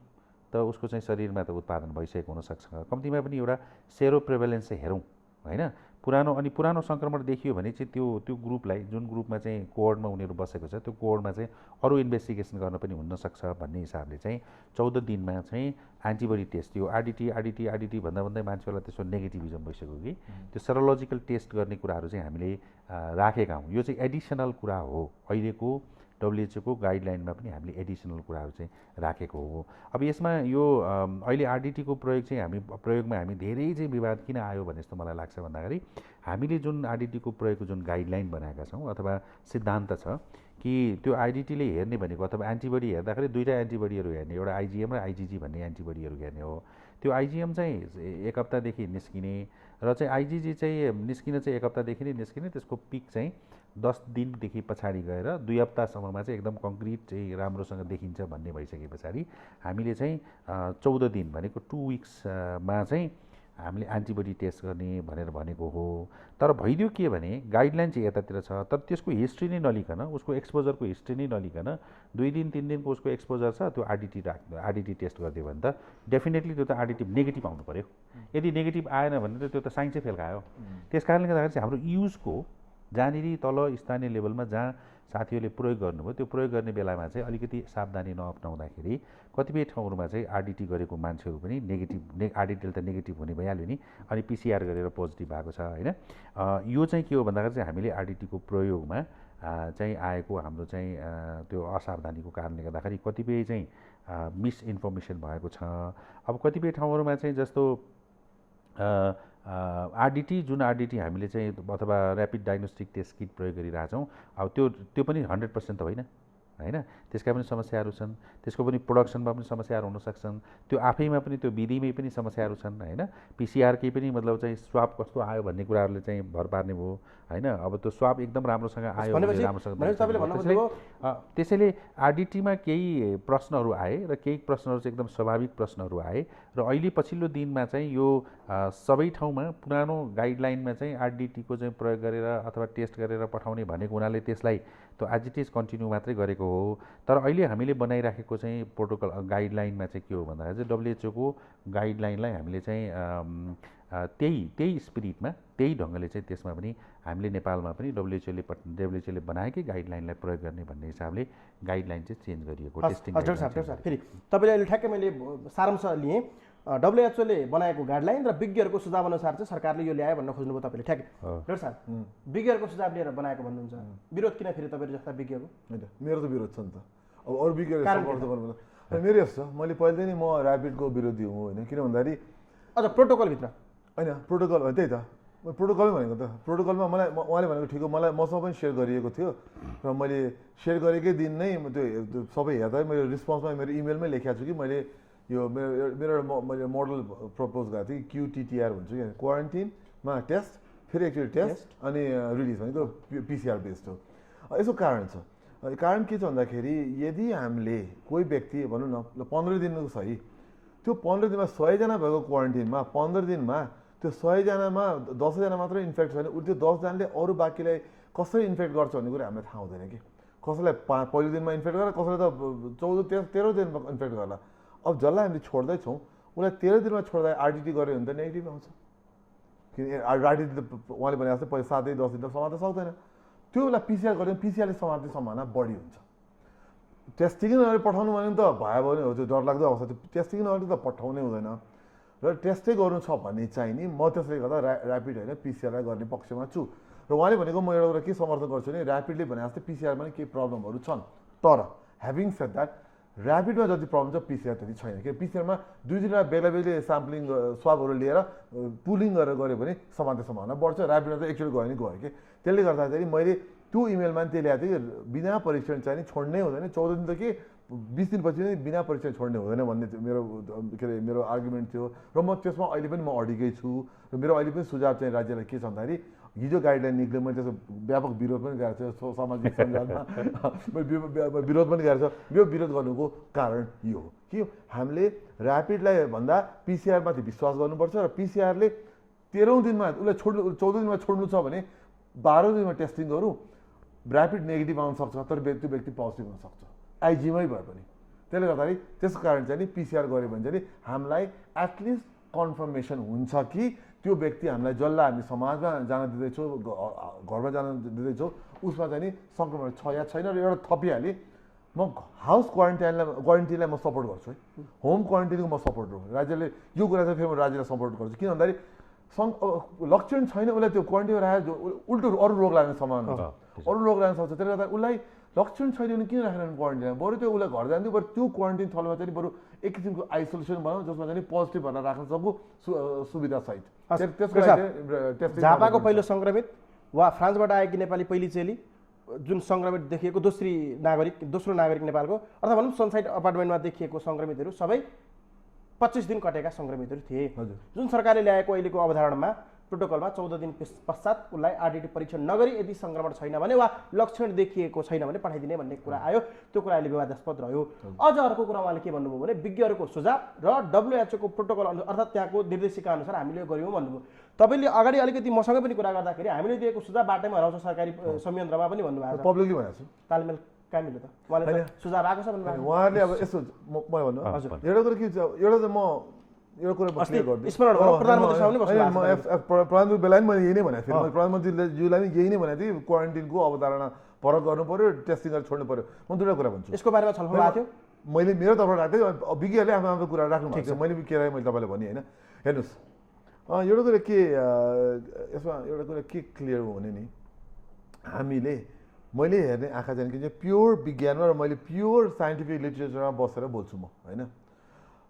त उसको चाहिँ शरीरमा त उत्पादन भइसकेको हुनसक्छ। कम्तीमा पनि एउटा सेरो प्रिभेलेन्स चाहिँ हेरौँ होइन। पुरानो सङ्क्रमण देखियो भने चाहिँ त्यो ग्रुपलाई, जुन ग्रुपमा चाहिँ कोहर्डमा उनीहरू बसेको छ त्यो कोहर्डमा चाहिँ अरू इन्भेस्टिगेसन गर्न पनि हुनसक्छ भन्ने हिसाबले चाहिँ 14 दिनमा चाहिँ एन्टिबडी टेस्ट, त्यो आरडिटी भन्दा मान्छेहरूलाई त्यसो नेगेटिभिजम भइसक्यो कि त्यो सेरोलोजिकल टेस्ट गर्ने कुराहरू चाहिँ हामीले राखेका हौँ। यो चाहिँ एडिसनल कुरा हो, अहिलेको WHO को गाइडलाइनमा पनि हामीले एडिसनल कुराहरू चाहिँ राखेको हो। अब यसमा यो अहिले आरडिटी को प्रयोगमा हामी धेरै चाहिँ विवाद किन आयो भने जस्तो मलाई लाग्छ भन्दाखेरि हामीले जुन आरडिटी को प्रयोगको जुन गाइडलाइन बनाएका छौँ अथवा सिद्धान्त छ कि त्यो आरडिटीले हेर्ने भनेको अथवा एन्टिबडी हेर्दाखेरि 2टा एन्टिबडीहरू हेर्ने, एउटा आइजिएम र आइजिजी भन्ने एन्टिबडीहरू हेर्ने हो। त्यो आइजिएम चाहिँ 1 हप्तादेखि निस्किने र चाहिँ आइजिजी चाहिँ निस्किन चाहिँ 1 हप्तादेखि नै निस्किने, त्यसको पिक चाहिँ 10 दिनदेखि पछाडि गएर 2 हप्तासम्ममा चाहिँ एकदम कङ्क्रिट चाहिँ राम्रोसँग देखिन्छ भन्ने भइसके पछाडि हामीले चाहिँ 14 दिन भनेको 2 विक्समा चाहिँ हामीले एन्टिबडी टेस्ट गर्ने भनेर भनेको हो। तर भइदियो के भने गाइडलाइन चाहिँ यतातिर छ, तर त्यसको हिस्ट्री नै नलिकन, उसको एक्सपोजरको हिस्ट्री नै नलिकन 2 दिन 3 दिनको उसको एक्सपोजर छ, त्यो आरडिटी टेस्ट गरिदियो भने त डेफिनेटली त्यो त आरडिटी नेगेटिभ आउनु पऱ्यो। यदि नेगेटिभ आएन भने त त्यो त साइन्सै फेल खायो। त्यस कारणले गर्दाखेरि चाहिँ हाम्रो युजको जहाँनिर तल स्थानीय लेभलमा जहाँ साथीहरूले प्रयोग गर्नुभयो त्यो प्रयोग गर्ने बेलामा चाहिँ अलिकति सावधानी नअप्नाउँदाखेरि कतिपय ठाउँहरूमा चाहिँ आरडिटी गरेको मान्छेहरू पनि आरडिटीले त नेगेटिभ हुने भइहाल्यो नि, अनि PCR गरेर पोजिटिभ भएको छ होइन। यो चाहिँ के हो भन्दाखेरि चाहिँ हामीले आरडिटीको प्रयोगमा चाहिँ आएको हाम्रो चाहिँ त्यो असावधानीको कारणले गर्दाखेरि कतिपय चाहिँ मिसइन्फर्मेसन भएको छ। अब कतिपय ठाउँहरूमा चाहिँ जस्तो जुन आरडिटी हामीले चाहिँ अथवा ऱ्यापिड डायग्नोस्टिक टेस्ट किट प्रयोग गरिरहेछौँ, अब त्यो पनि 100% त होइन, होइन, त्यसका पनि समस्याहरू छन्, त्यसको पनि प्रोडक्सनमा पनि समस्याहरू हुन सक्छन्, त्यो आफैमा पनि त्यो विधिमै पनि समस्याहरू छन् होइन। पिसिआरकै पनि मतलब चाहिँ स्वाब कस्तो आयो भन्ने कुराहरूले चाहिँ भर पार्ने भयो होइन। अब त्यो स्वाब एकदम राम्रोसँग आयो भने राम्रोसँग, त्यसैले आरडिटीमा केही प्रश्नहरू आए र केही प्रश्नहरू चाहिँ एकदम स्वाभाविक प्रश्नहरू आए र अहिले पछिल्लो दिनमा चाहिँ यो सबै ठाउँमा पुरानो गाइडलाइनमा चाहिँ आरडिटीको चाहिँ प्रयोग गरेर अथवा टेस्ट गरेर पठाउने भनेको हुनाले त्यसलाई त्यो एज इट इज कन्टिन्यू मात्रै गरेको हो। तर अहिले हामीले बनाइराखेको चाहिँ प्रोटोकल गाइडलाइनमा चाहिँ के हो भन्दाखेरि चाहिँ डब्लुएचओको गाइडलाइनलाई हामीले चाहिँ त्यही स्पिरिटमा त्यही ढङ्गले चाहिँ त्यसमा पनि हामीले नेपालमा पनि डब्लुएचओले बनाएकै गाइडलाइनलाई प्रयोग गर्ने भन्ने हिसाबले गाइडलाइन चाहिँ चेन्ज गरिएको टेस्टिङ। फेरि तपाईँले अहिले ठ्याक्कै मैले सारांश लिएँ, डब्लुएचओले बनाएको गाइडलाइन र विज्ञहरूको सुझाव अनुसार चाहिँ सरकारले यो ल्यायो भन्न खोज्नुभयो तपाईँले, ठ्याक्कै डाक्टर साहब विज्ञहरूको सुझाव लिएर बनाएको भन्नुहुन्छ, विरोध किन फेरि तपाईँहरू जस्ता विज्ञको? होइन, मेरो त विरोध छ नि त। अब अरू विज्ञहरूले सपोर्ट गर्नु मेरो यस्तो छ, मैले पहिले नै म ऱ्यापिडको विरोधी हुँ होइन, किन भन्दाखेरि अझ प्रोटोकलभित्र होइन, प्रोटोकल हो त्यही त, प्रोटोकलै भनेको त। प्रोटोकलमा मलाई उहाँले भनेको ठिक हो, मलाई मसँग पनि सेयर गरिएको थियो र मैले सेयर गरेकै दिन नै त्यो सबै हेर्दा मैले रिस्पोन्समा मेरो इमेलमै लेखेको छु कि मैले यो मेरो मैले मोडल प्रपोज गरेको थिएँ क्युटिटिआर भन्छ कि क्वारेन्टिनमा टेस्ट, फेरि एकचोटि टेस्ट अनि रिलिज भनेको पिसिआर बेस्ड हो। यसो कारण छ, कारण के छ भन्दाखेरि यदि हामीले कोही व्यक्ति भनौँ न 15 दिनको सही, त्यो 15 दिनमा 100जना भएको क्वारेन्टिनमा 15 दिनमा त्यो 100जनामा 10जना मात्रै इन्फेक्ट छ भने त्यो 10जनाले अरू बाँकीलाई कसरी इन्फेक्ट गर्छ भन्ने कुरा हामीलाई थाहा हुँदैन कि। कसैलाई पहिलो दिनमा इन्फेक्ट गरेर, कसैलाई त 14-13 दिनमा इन्फेक्ट गर्ला। अब जसलाई हामीले छोड्दैछौँ उसलाई 13 दिनमा छोड्दा आरडिटी गऱ्यो भने त नेगेटिभ आउँछ, किन आरडिटी त उहाँले भने जस्तै पहिला 7-10 दिन त समात्न सक्दैन। त्यो बेला पिसिआर गऱ्यो भने पिसिआरले समात्ने सम्भावना बढी हुन्छ। टेस्टिङ नगरी पठाउनु भने त भयो भने हो, त्यो डरलाग्दो अवस्था, त्यो टेस्टिङ नगरी त पठाउनै हुँदैन र टेस्टै गर्नु छ भन्ने चाहिँ नि म त्यसले गर्दा ऱ्यापिड होइन पिसिआरलाई गर्ने पक्षमा छु। र उहाँले भनेको म एउटा कुरा के समर्थन गर्छु भने ऱ्यापिडले भने जस्तै पिसिआरमा पनि केही प्रब्लमहरू छन्, तर ह्याभिङ सेड द्याट ऱ्यापिडमा जति प्रब्लम छ पिसिआर त्यति छैन। किन पिसिआरमा 2 दिनमा बेला बेला स्याम्पलिङ स्वाबहरू लिएर पुलिङ गरेर गऱ्यो भने समात्ने सम्भावना बढ्छ। ऱ्यापिडमा त एकचोटि गयो भने गयो कि, त्यसले गर्दाखेरि मैले त्यो इमेलमा पनि त्यही ल्याएको थिएँ कि बिना परीक्षण चाहिँ नि छोड्नै हुँदैन, 14 दिन त के 20 दिनपछि नै बिना परीक्षण छोड्ने हुँदैन भन्ने मेरो के अरे मेरो आर्गुमेन्ट थियो र म त्यसमा अहिले पनि म अडिकै छु। र मेरो अहिले पनि सुझाव चाहिँ राज्यलाई के छ भन्दाखेरि हिजो गाइडलाइन निक्ल्यो, मैले त्यसको व्यापक विरोध पनि गरेको छु सामाजिक सञ्जालमा, विरोध पनि गरेको छ। यो विरोध गर्नुको कारण यो हो कि हामीले ऱ्यापिडलाई भन्दा पिसिआरमाथि विश्वास गर्नुपर्छ र पिसिआरले 13औँ दिनमा उसलाई छोड्नु 14 दिनमा छोड्नु छ भने 12औँ दिनमा टेस्टिङ गरौँ, ऱ्यापिड नेगेटिभ आउन सक्छ तर त्यो व्यक्ति पोजिटिभ हुन सक्छ आइजीमै भए पनि। त्यसले गर्दाखेरि त्यसको कारण चाहिँ नि पिसिआर गऱ्यो भने चाहिँ हामीलाई एटलिस्ट कन्फर्मेसन हुन्छ कि त्यो व्यक्ति हामीलाई जसलाई हामी समाजमा जान दिँदैछौँ, घरमा जान दिँदैछौँ, उसमा चाहिँ नि सङ्क्रमण छ या छैन। र एउटा थपिहालेँ, म हाउस क्वारेन्टिनलाई म सपोर्ट गर्छु है, होम क्वारेन्टिनको म सपोर्ट गर्छु। राज्यले यो कुरा चाहिँ फेरि म राज्यलाई सपोर्ट गर्छु, किन भन्दाखेरि लक्षण छैन उसलाई त्यो क्वारेन्टिनमा राखेर उल्टो अरू रोग लाग्ने सम्भावना हुन्छ, अरू रोग लाग्न सक्छ। त्यसले गर्दा उसलाई लक्षण छैन भने किन राखेन क्वारेन्टिनमा, बरु त्यो उसलाई घर जान्थ्यो, बरु त्यो क्वारेन्टिन थलोमा चाहिँ बरु एक किसिमको आइसोलेसन बनाऊ जसमा चाहिँ पोजिटिभ भनेर राख्न सकू सुविधा सहित। झापाको पहिलो सङ्क्रमित वा फ्रान्सबाट आएकी नेपाली पहिली चेली जुन सङ्क्रमित देखिएको दोस्रो नागरिक नेपालको अथवा भनौँ सनसाइड अपार्टमेन्टमा देखिएको सङ्क्रमितहरू सबै 25 दिन कटेका सङ्क्रमितहरू थिए। जुन सरकारले ल्याएको अहिलेको अवधारणामा प्रोटोकलमा 14 दिन पश्चात उसलाई आरडिटी परीक्षण नगरी यदि सङ्क्रमण छैन भने वा लक्षण देखिएको छैन भने पठाइदिने भन्ने कुरा आयो। त्यो कुरा अहिले विवादास्पद रह्यो। अझ अर्को कुरा उहाँले के भन्नुभयो भने विज्ञहरूको सुझाव र डब्लुएचओको प्रोटोकल अर्थात् त्यहाँको निर्देशिका अनुसार हामीले यो गऱ्यौँ भन्नुभयो। तपाईँले अगाडि अलिकति मसँग पनि कुरा गर्दाखेरि हामीले दिएको सुझाव बाटैमा हराउँछ सरकारी संयन्त्रमा पनि भन्नुभएको छ। पब्लिकली भनेको छु तालमेल कहाँ मिल्यो त? उहाँले सुझाव आएको छ भन्नुभएको। उहाँले अब यस्तो मैले भन्नु एउटा कुरा के छ, एउटा त म एउटा कुरा क्लियर गरिदिएँ, प्रधानमन्त्री बेला पनि मैले यही नै भनेको थिएँ, प्रधानमन्त्रीज्यूलाई पनि यही नै भनेको थिएँ, क्वारेन्टिनको अवधारणा फरक गर्नु पऱ्यो, टेस्टिङ गरेर छोड्नु पऱ्यो। म दुईवटा कुरा भन्छु, यसको बारेमा छलफल भएको थियो, मैले मेरो तर्फबाट राख्दै विज्ञहरूले आफ्नो आफ्नो कुरा राख्नु भएको छ, मैले के राखेँ मैले तपाईँलाई भनेँ होइन। हेर्नुहोस् एउटा कुरा के यसमा एउटा कुरा के क्लियर हो भने नि हामीले मैले हेर्ने आँखा जाने कि प्योर विज्ञानमा र मैले प्योर साइन्टिफिक लिटरेचरमा बसेर बोल्छु म होइन।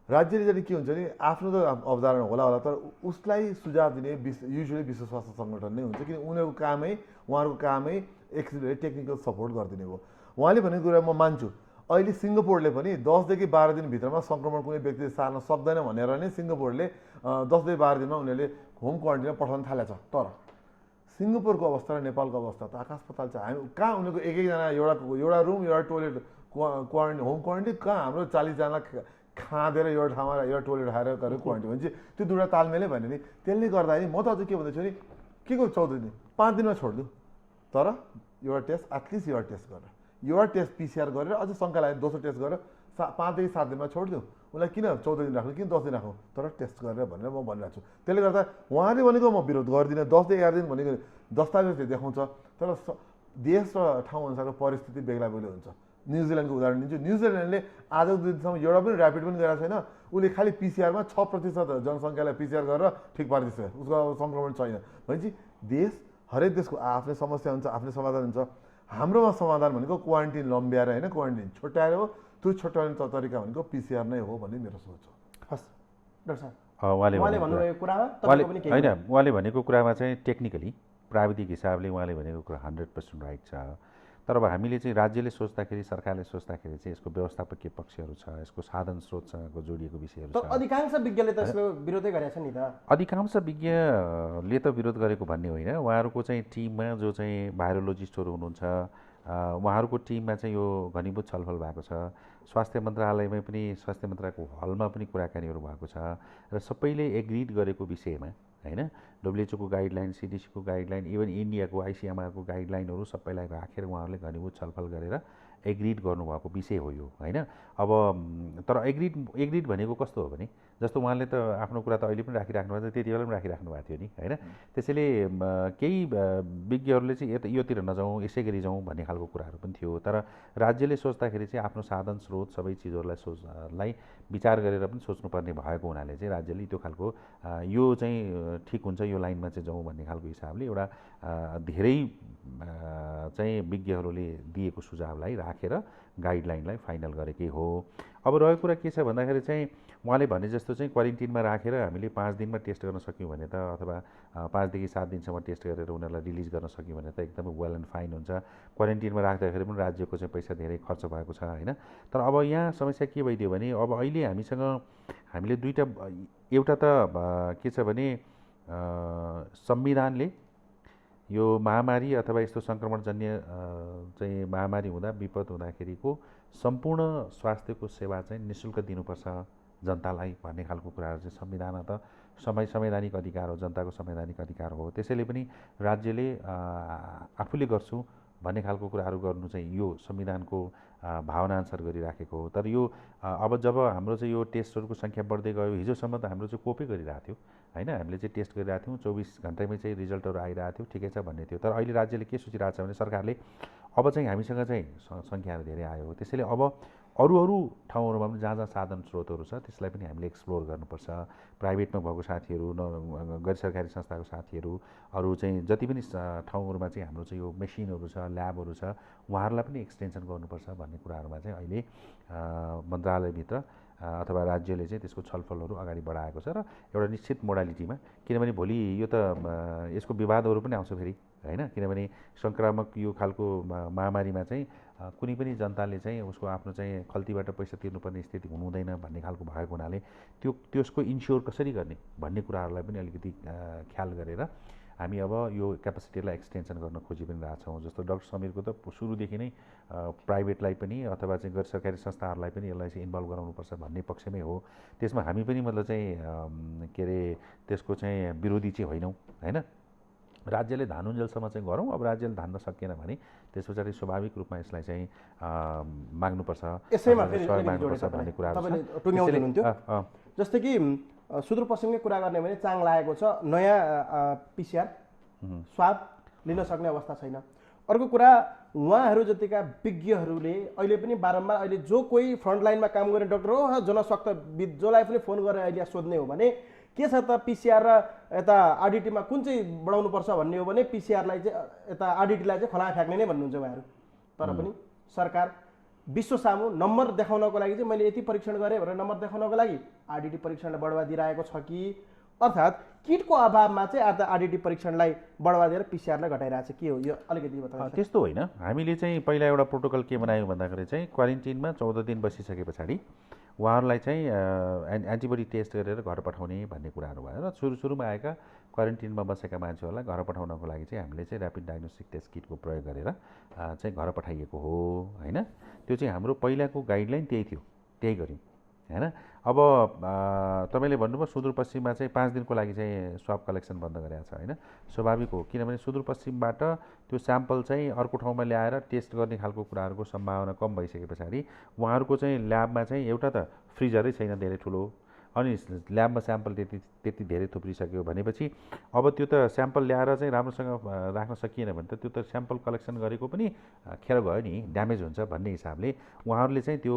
राज्यले चाहिँ के हुन्छ नि आफ्नो त अवधारणा होला तर उसलाई सुझाव दिने युजुअली विश्व स्वास्थ्य सङ्गठन नै हुन्छ, किन उनीहरूको कामै उहाँहरूको कामै टेक्निकल सपोर्ट गरिदिने हो। उहाँले भनेको कुरा म मान्छु। अहिले सिङ्गापुरले पनि 10 देखि 12 दिनभित्रमा सङ्क्रमण कुनै व्यक्तिले सार्न सक्दैन भनेर नै सिङ्गापुरले 10 देखि 12 दिनमा उनीहरूले होम क्वारेन्टाइनमा पठाउन थालेको छ। तर सिङ्गापुरको अवस्था र नेपालको अवस्था त आकाश पाताल छ। हामी कहाँ उनीहरूको एकजना एउटा रुम एउटा टोइलेट क्वारेन्टाइन होम क्वारेन्टाइन, कहाँ हाम्रो 40जना खाँदेर एउटा ठाउँमा एउटा टोइलेट खाएर गरेर क्वारेन्टाइन भने चाहिँ त्यो दुईवटा तालमेलै भएन नि। त्यसले गर्दाखेरि म त अझ के भन्दैछु नि, के को 14 दिन 5 दिनमा छोडिदिउँ, तर एउटा टेस्ट एटलिस्ट एउटा टेस्ट गरेर एउटा टेस्ट पिसिआर गरेर अझ शङ्का लाग्यो दोस्रो टेस्ट गरेर 5 देखि 7 दिनमा छोडिदिउँ। उसलाई किन 14 दिन राख्नु, किन 10 दिन राख्नु, तर टेस्ट गरेर भनेर म भनिरहेको छु। त्यसले गर्दा उहाँले भनेको म विरोध गर्दिनँ। 10 देखि 11 दिन भनेको दस्तावेजले देखाउँछ, तर देश र ठाउँ अनुसारको परिस्थिति बेग्ला बेग्लै हुन्छ। न्युजिल्यान्डको उदाहरण दिन्छु। न्युजिल्यान्डले आजको दिनसम्म एउटा पनि ऱ्यापिड पनि गरेको छैन। उसले खालि पिसिआरमा 6% जनसङ्ख्यालाई पिसिआर गरेर ठिक पारिदिन्छ, उसको सङ्क्रमण छैन भनेपछि देश हरेक देशको आफ्नै समस्या हुन्छ, आफ्नै समाधान हुन्छ। हाम्रोमा समाधान भनेको क्वारेन्टिन लम्ब्याएर होइन, क्वारेन्टिन छुट्याएर हो। त्यो छुट्याउने तरिका भनेको पिसिआर नै हो भन्ने मेरो सोच हो। हस् डाक्टर साहब, उहाँले भन्नुभएको कुरामा तपाईँको पनि केही होइन, उहाँले भनेको कुरामा चाहिँ टेक्निकली प्राविधिक हिसाबले उहाँले भनेको कुरा 100% राइट छ। तर अब हामीले चाहिँ राज्यले सोच्दाखेरि, सरकारले सोच्दाखेरि चाहिँ यसको व्यवस्थापकीय पक्षहरू छ, यसको साधन स्रोतसँगको जोडिएको विषयहरू छ। अधिकांश विज्ञले त यसको विरोधै गरेका छन् नि त। अधिकांश विज्ञले त विरोध गरेको भन्ने होइन, उहाँहरूको चाहिँ टिममा जो चाहिँ भाइरोलोजिस्टहरू हुनुहुन्छ उहाँहरूको टिममा चाहिँ यो घनीभूत छलफल भएको छ। स्वास्थ्य मन्त्रालयमै पनि, स्वास्थ्य मन्त्रालयको हलमा पनि कुराकानीहरू भएको छ र सबैले एग्रिड गरेको विषयमा होइन, डब्ल्युएचओको गाइडलाइन, सिडिसीको गाइडलाइन, इभन इन्डियाको आइसिएमआरको गाइडलाइनहरू सबैलाई राखेर उहाँहरूले घनीभूत छलफल गरेर एग्रिड गर्नुभएको विषय हो यो होइन। अब तर एग्रिड भनेको कस्तो हो भने, जस्तो उहाँले त आफ्नो कुरा त अहिले पनि राखिराख्नु भएको छ, त्यति बेला पनि राखिराख्नु भएको थियो नि होइन। त्यसैले केही विज्ञहरूले चाहिँ योतिर नजाउँ, यसै गरी जाउँ भन्ने खालको कुराहरू पनि थियो। तर राज्यले सोच्दाखेरि चाहिँ आफ्नो साधन स्रोत सबै चिजहरूलाई विचार गरेर पनि सोच्नुपर्ने भएको हुनाले चाहिँ राज्यले त्यो खालको यो चाहिँ ठिक हुन्छ, यो लाइनमा चाहिँ जाउँ भन्ने खालको हिसाबले एउटा धेरै चाहिँ विज्ञहरूले दिएको सुझावलाई राखेर गाइडलाइनलाई फाइनल गरेकै हो। अब रहेको कुरा के छ भन्दाखेरि चाहिँ उहाँले भने जस्तो चाहिँ क्वारेन्टिनमा राखेर हामीले 5 दिनमा टेस्ट गर्न सक्यौँ भने त, अथवा 5 देखि 7 दिनसम्म टेस्ट गरेर उनीहरूलाई रिलिज गर्न सक्यौँ भने त एकदमै वेल एन्ड फाइन हुन्छ। क्वारेन्टिनमा राख्दाखेरि पनि राज्यको चाहिँ पैसा धेरै खर्च भएको छ होइन। तर अब यहाँ समस्या के भइदियो भने, अब अहिले हामीले दुईवटा, एउटा त के छ भने संविधानले यो महामारी अथवा यस्तो सङ्क्रमणजन्य चाहिँ महामारी हुँदा, विपद हुँदाखेरिको सम्पूर्ण स्वास्थ्यको सेवा चाहिँ निःशुल्क दिनुपर्छ जनतालाई भन्ने खालको कुराहरू चाहिँ संवैधानिक अधिकार हो, जनताको संवैधानिक अधिकार हो। त्यसैले पनि राज्यले आफूले गर्छु भन्ने खालको कुराहरू गर्नु चाहिँ यो संविधानको भावनाअनुसार गरिराखेको हो। तर यो अब जब हाम्रो चाहिँ यो टेस्टहरूको सङ्ख्या बढ्दै गयो, हिजोसम्म त हाम्रो चाहिँ कोपै गरिरहेको थियो होइन, हामीले चाहिँ टेस्ट गरिरहेको थियौँ, 24 घन्टैमै चाहिँ रिजल्टहरू आइरहेको थियो, ठिकै छ भन्ने थियो। तर अहिले राज्यले के सोचिरहेको छ भने, सरकारले अब चाहिँ हामीसँग चाहिँ सङ्ख्याहरू धेरै आयो, त्यसैले अब अरू ठाउँहरूमा पनि जहाँ साधन स्रोतहरू छ त्यसलाई पनि हामीले एक्सप्लोर गर्नुपर्छ। प्राइभेटमा भएको साथीहरू, गैर सरकारी संस्थाको साथीहरू, अरू चाहिँ जति पनि ठाउँहरूमा चाहिँ हाम्रो चाहिँ यो मेसिनहरू छ, ल्याबहरू छ, उहाँहरूलाई पनि एक्सटेन्सन गर्नुपर्छ भन्ने कुराहरूमा चाहिँ अहिले मन्त्रालयभित्र अथवा राज्यले चाहिँ त्यसको छलफलहरू अगाडि बढाएको छ र एउटा निश्चित मोडालिटीमा। किनभने भोलि यो त यसको विवादहरू पनि आउँछ फेरि होइन, किनभने सङ्क्रामक यो खालको महामारीमा चाहिँ कुनै पनि जनताले चाहिँ उसको आफ्नो चाहिँ खल्तीबाट पैसा तिर्नुपर्ने स्थिति हुनु हुँदैन भन्ने खालको भएको हुनाले त्यसको इन्स्योर कसरी गर्ने भन्ने कुराहरूलाई पनि अलिकति ख्याल गरेर हामी अब यो क्यापासिटीलाई एक्सटेन्सन गर्न खोजि पनि रहेछौँ। जस्तो डाक्टर समीरको त सुरुदेखि नै प्राइभेटलाई पनि अथवा चाहिँ गैर सरकारी संस्थाहरूलाई पनि यसलाई चाहिँ इन्भल्भ गराउनुपर्छ भन्ने पक्षमै हो। त्यसमा हामी पनि मतलब चाहिँ के अरे त्यसको चाहिँ विरोधी चाहिँ होइनौँ होइन। राज्यले धानुन्जेलसम्म चाहिँ गरौँ, अब राज्यले धान्न सकेन भने त्यस पछाडि स्वाभाविक रूपमा यसलाई चाहिँ माग्नुपर्छ, माग्नुपर्छ भन्ने कुराहरू। जस्तै कि सुदूरपश्चिमकै कुरा गर्ने भने चाङ लागेको छ, नयाँ पिसिआर स्वाब लिन सक्ने अवस्था छैन। अर्को कुरा, उहाँहरू जतिका विज्ञहरूले अहिले पनि बारम्बार अहिले जो कोही फ्रन्टलाइनमा काम गर्ने डक्टर हो, जनस्वास्थ्यविद जसलाई पनि फोन गरेर अहिले सोध्ने हो भने के छ त पिसिआर र यता आरडिटीमा कुन चाहिँ बढाउनुपर्छ भन्ने हो भने पिसिआरलाई चाहिँ यता आरडिटीलाई चाहिँ खोला फ्याँक्ने नै भन्नुहुन्छ उहाँहरू। तर पनि सरकार विश्व सामु नम्बर देखाउनको लागि चाहिँ मैले यति परीक्षण गरेँ भनेर नम्बर देखाउनको लागि आरडिटी परीक्षणलाई बढावा दिइरहेको छ कि अर्थात् किटको अभावमा चाहिँ आरटी परीक्षणलाई बढावा दिएर पिसिआरलाई घटाइरहेको छ, के हो यो अलिकति बताउनु। त्यस्तो होइन, हामीले चाहिँ पहिला एउटा प्रोटोकल के बनायौँ भन्दाखेरि चाहिँ क्वारेन्टिनमा 14 दिन बसिसके पछाडि उहाँहरूलाई चाहिँ एन्टिबडी टेस्ट गरेर घर पठाउने भन्ने कुराहरू भयो र सुरुमा आएका क्वारेन्टिनमा बसेका मान्छेहरूलाई घर पठाउनको लागि चाहिँ हामीले चाहिँ ऱ्यापिड डायग्नोस्टिक टेस्ट किटको प्रयोग गरेर चाहिँ घर पठाइएको हो होइन। त्यो चाहिँ हाम्रो पहिलाको गाइडलाइन त्यही थियो, त्यही गऱ्यौँ होइन। अब तपाईँले भन्नुभयो सुदूरपश्चिममा चाहिँ 5 दिनको लागि चाहिँ स्वाब कलेक्सन बन्द गरेको छ होइन। स्वाभाविक हो, किनभने सुदूरपश्चिमबाट त्यो स्याम्पल चाहिँ अर्को ठाउँमा ल्याएर टेस्ट गर्ने खालको कुराहरूको सम्भावना कम भइसके पछाडि उहाँहरूको चाहिँ ल्याबमा चाहिँ एउटा त फ्रिजरै छैन धेरै ठुलो, अनि ल्याबमा स्याम्पल त्यति धेरै थुप्रिसक्यो भनेपछि अब त्यो त स्याम्पल ल्याएर चाहिँ राम्रोसँग राख्न सकिएन भने त त्यो त स्याम्पल कलेक्सन गरेको पनि खेर गयो नि, ड्यामेज हुन्छ भन्ने हिसाबले उहाँहरूले चाहिँ त्यो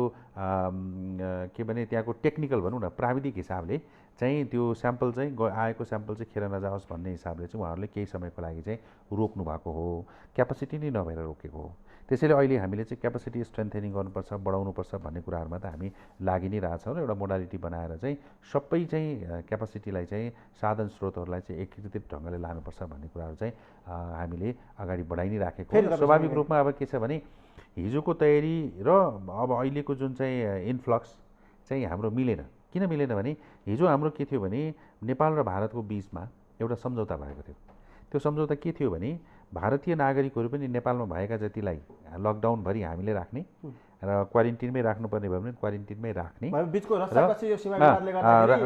के भने त्यहाँको टेक्निकल भनौँ न प्राविधिक हिसाबले चाहिँ त्यो स्याम्पल चाहिँ आएको स्याम्पल चाहिँ खेर नजाओस् भन्ने हिसाबले चाहिँ उहाँहरूले केही समयको लागि चाहिँ रोक्नु भएको हो, क्यापासिटी नै नभएर रोकेको हो। त्यसैले अहिले हामीले चाहिँ क्यापासिटी स्ट्रेन्थेनिङ गर्नुपर्छ, बढाउनुपर्छ भन्ने कुराहरूमा त हामी लागि नै रहेछौँ र एउटा मोडालिटी बनाएर चाहिँ सबै चाहिँ क्यापासिटीलाई चाहिँ साधन स्रोतहरूलाई चाहिँ एकीकृत ढङ्गले लानुपर्छ भन्ने कुराहरू चाहिँ हामीले अगाडि बढाइ नै राखेको हो। स्वाभाविक रूपमा अब के छ भने हिजोको तयारी र अब अहिलेको जुन चाहिँ इन्फ्लक्स चाहिँ हाम्रो मिलेन। किन मिलेन भने हिजो हाम्रो के थियो भने नेपाल र भारतको बिचमा एउटा सम्झौता भएको थियो। त्यो सम्झौता के थियो भने भारतीय नागरिकहरू पनि नेपालमा भएका जतिलाई लकडाउनभरि हामीले राख्ने र क्वारेन्टिनमै राख्नुपर्ने भयो भने क्वारेन्टिनमै राख्ने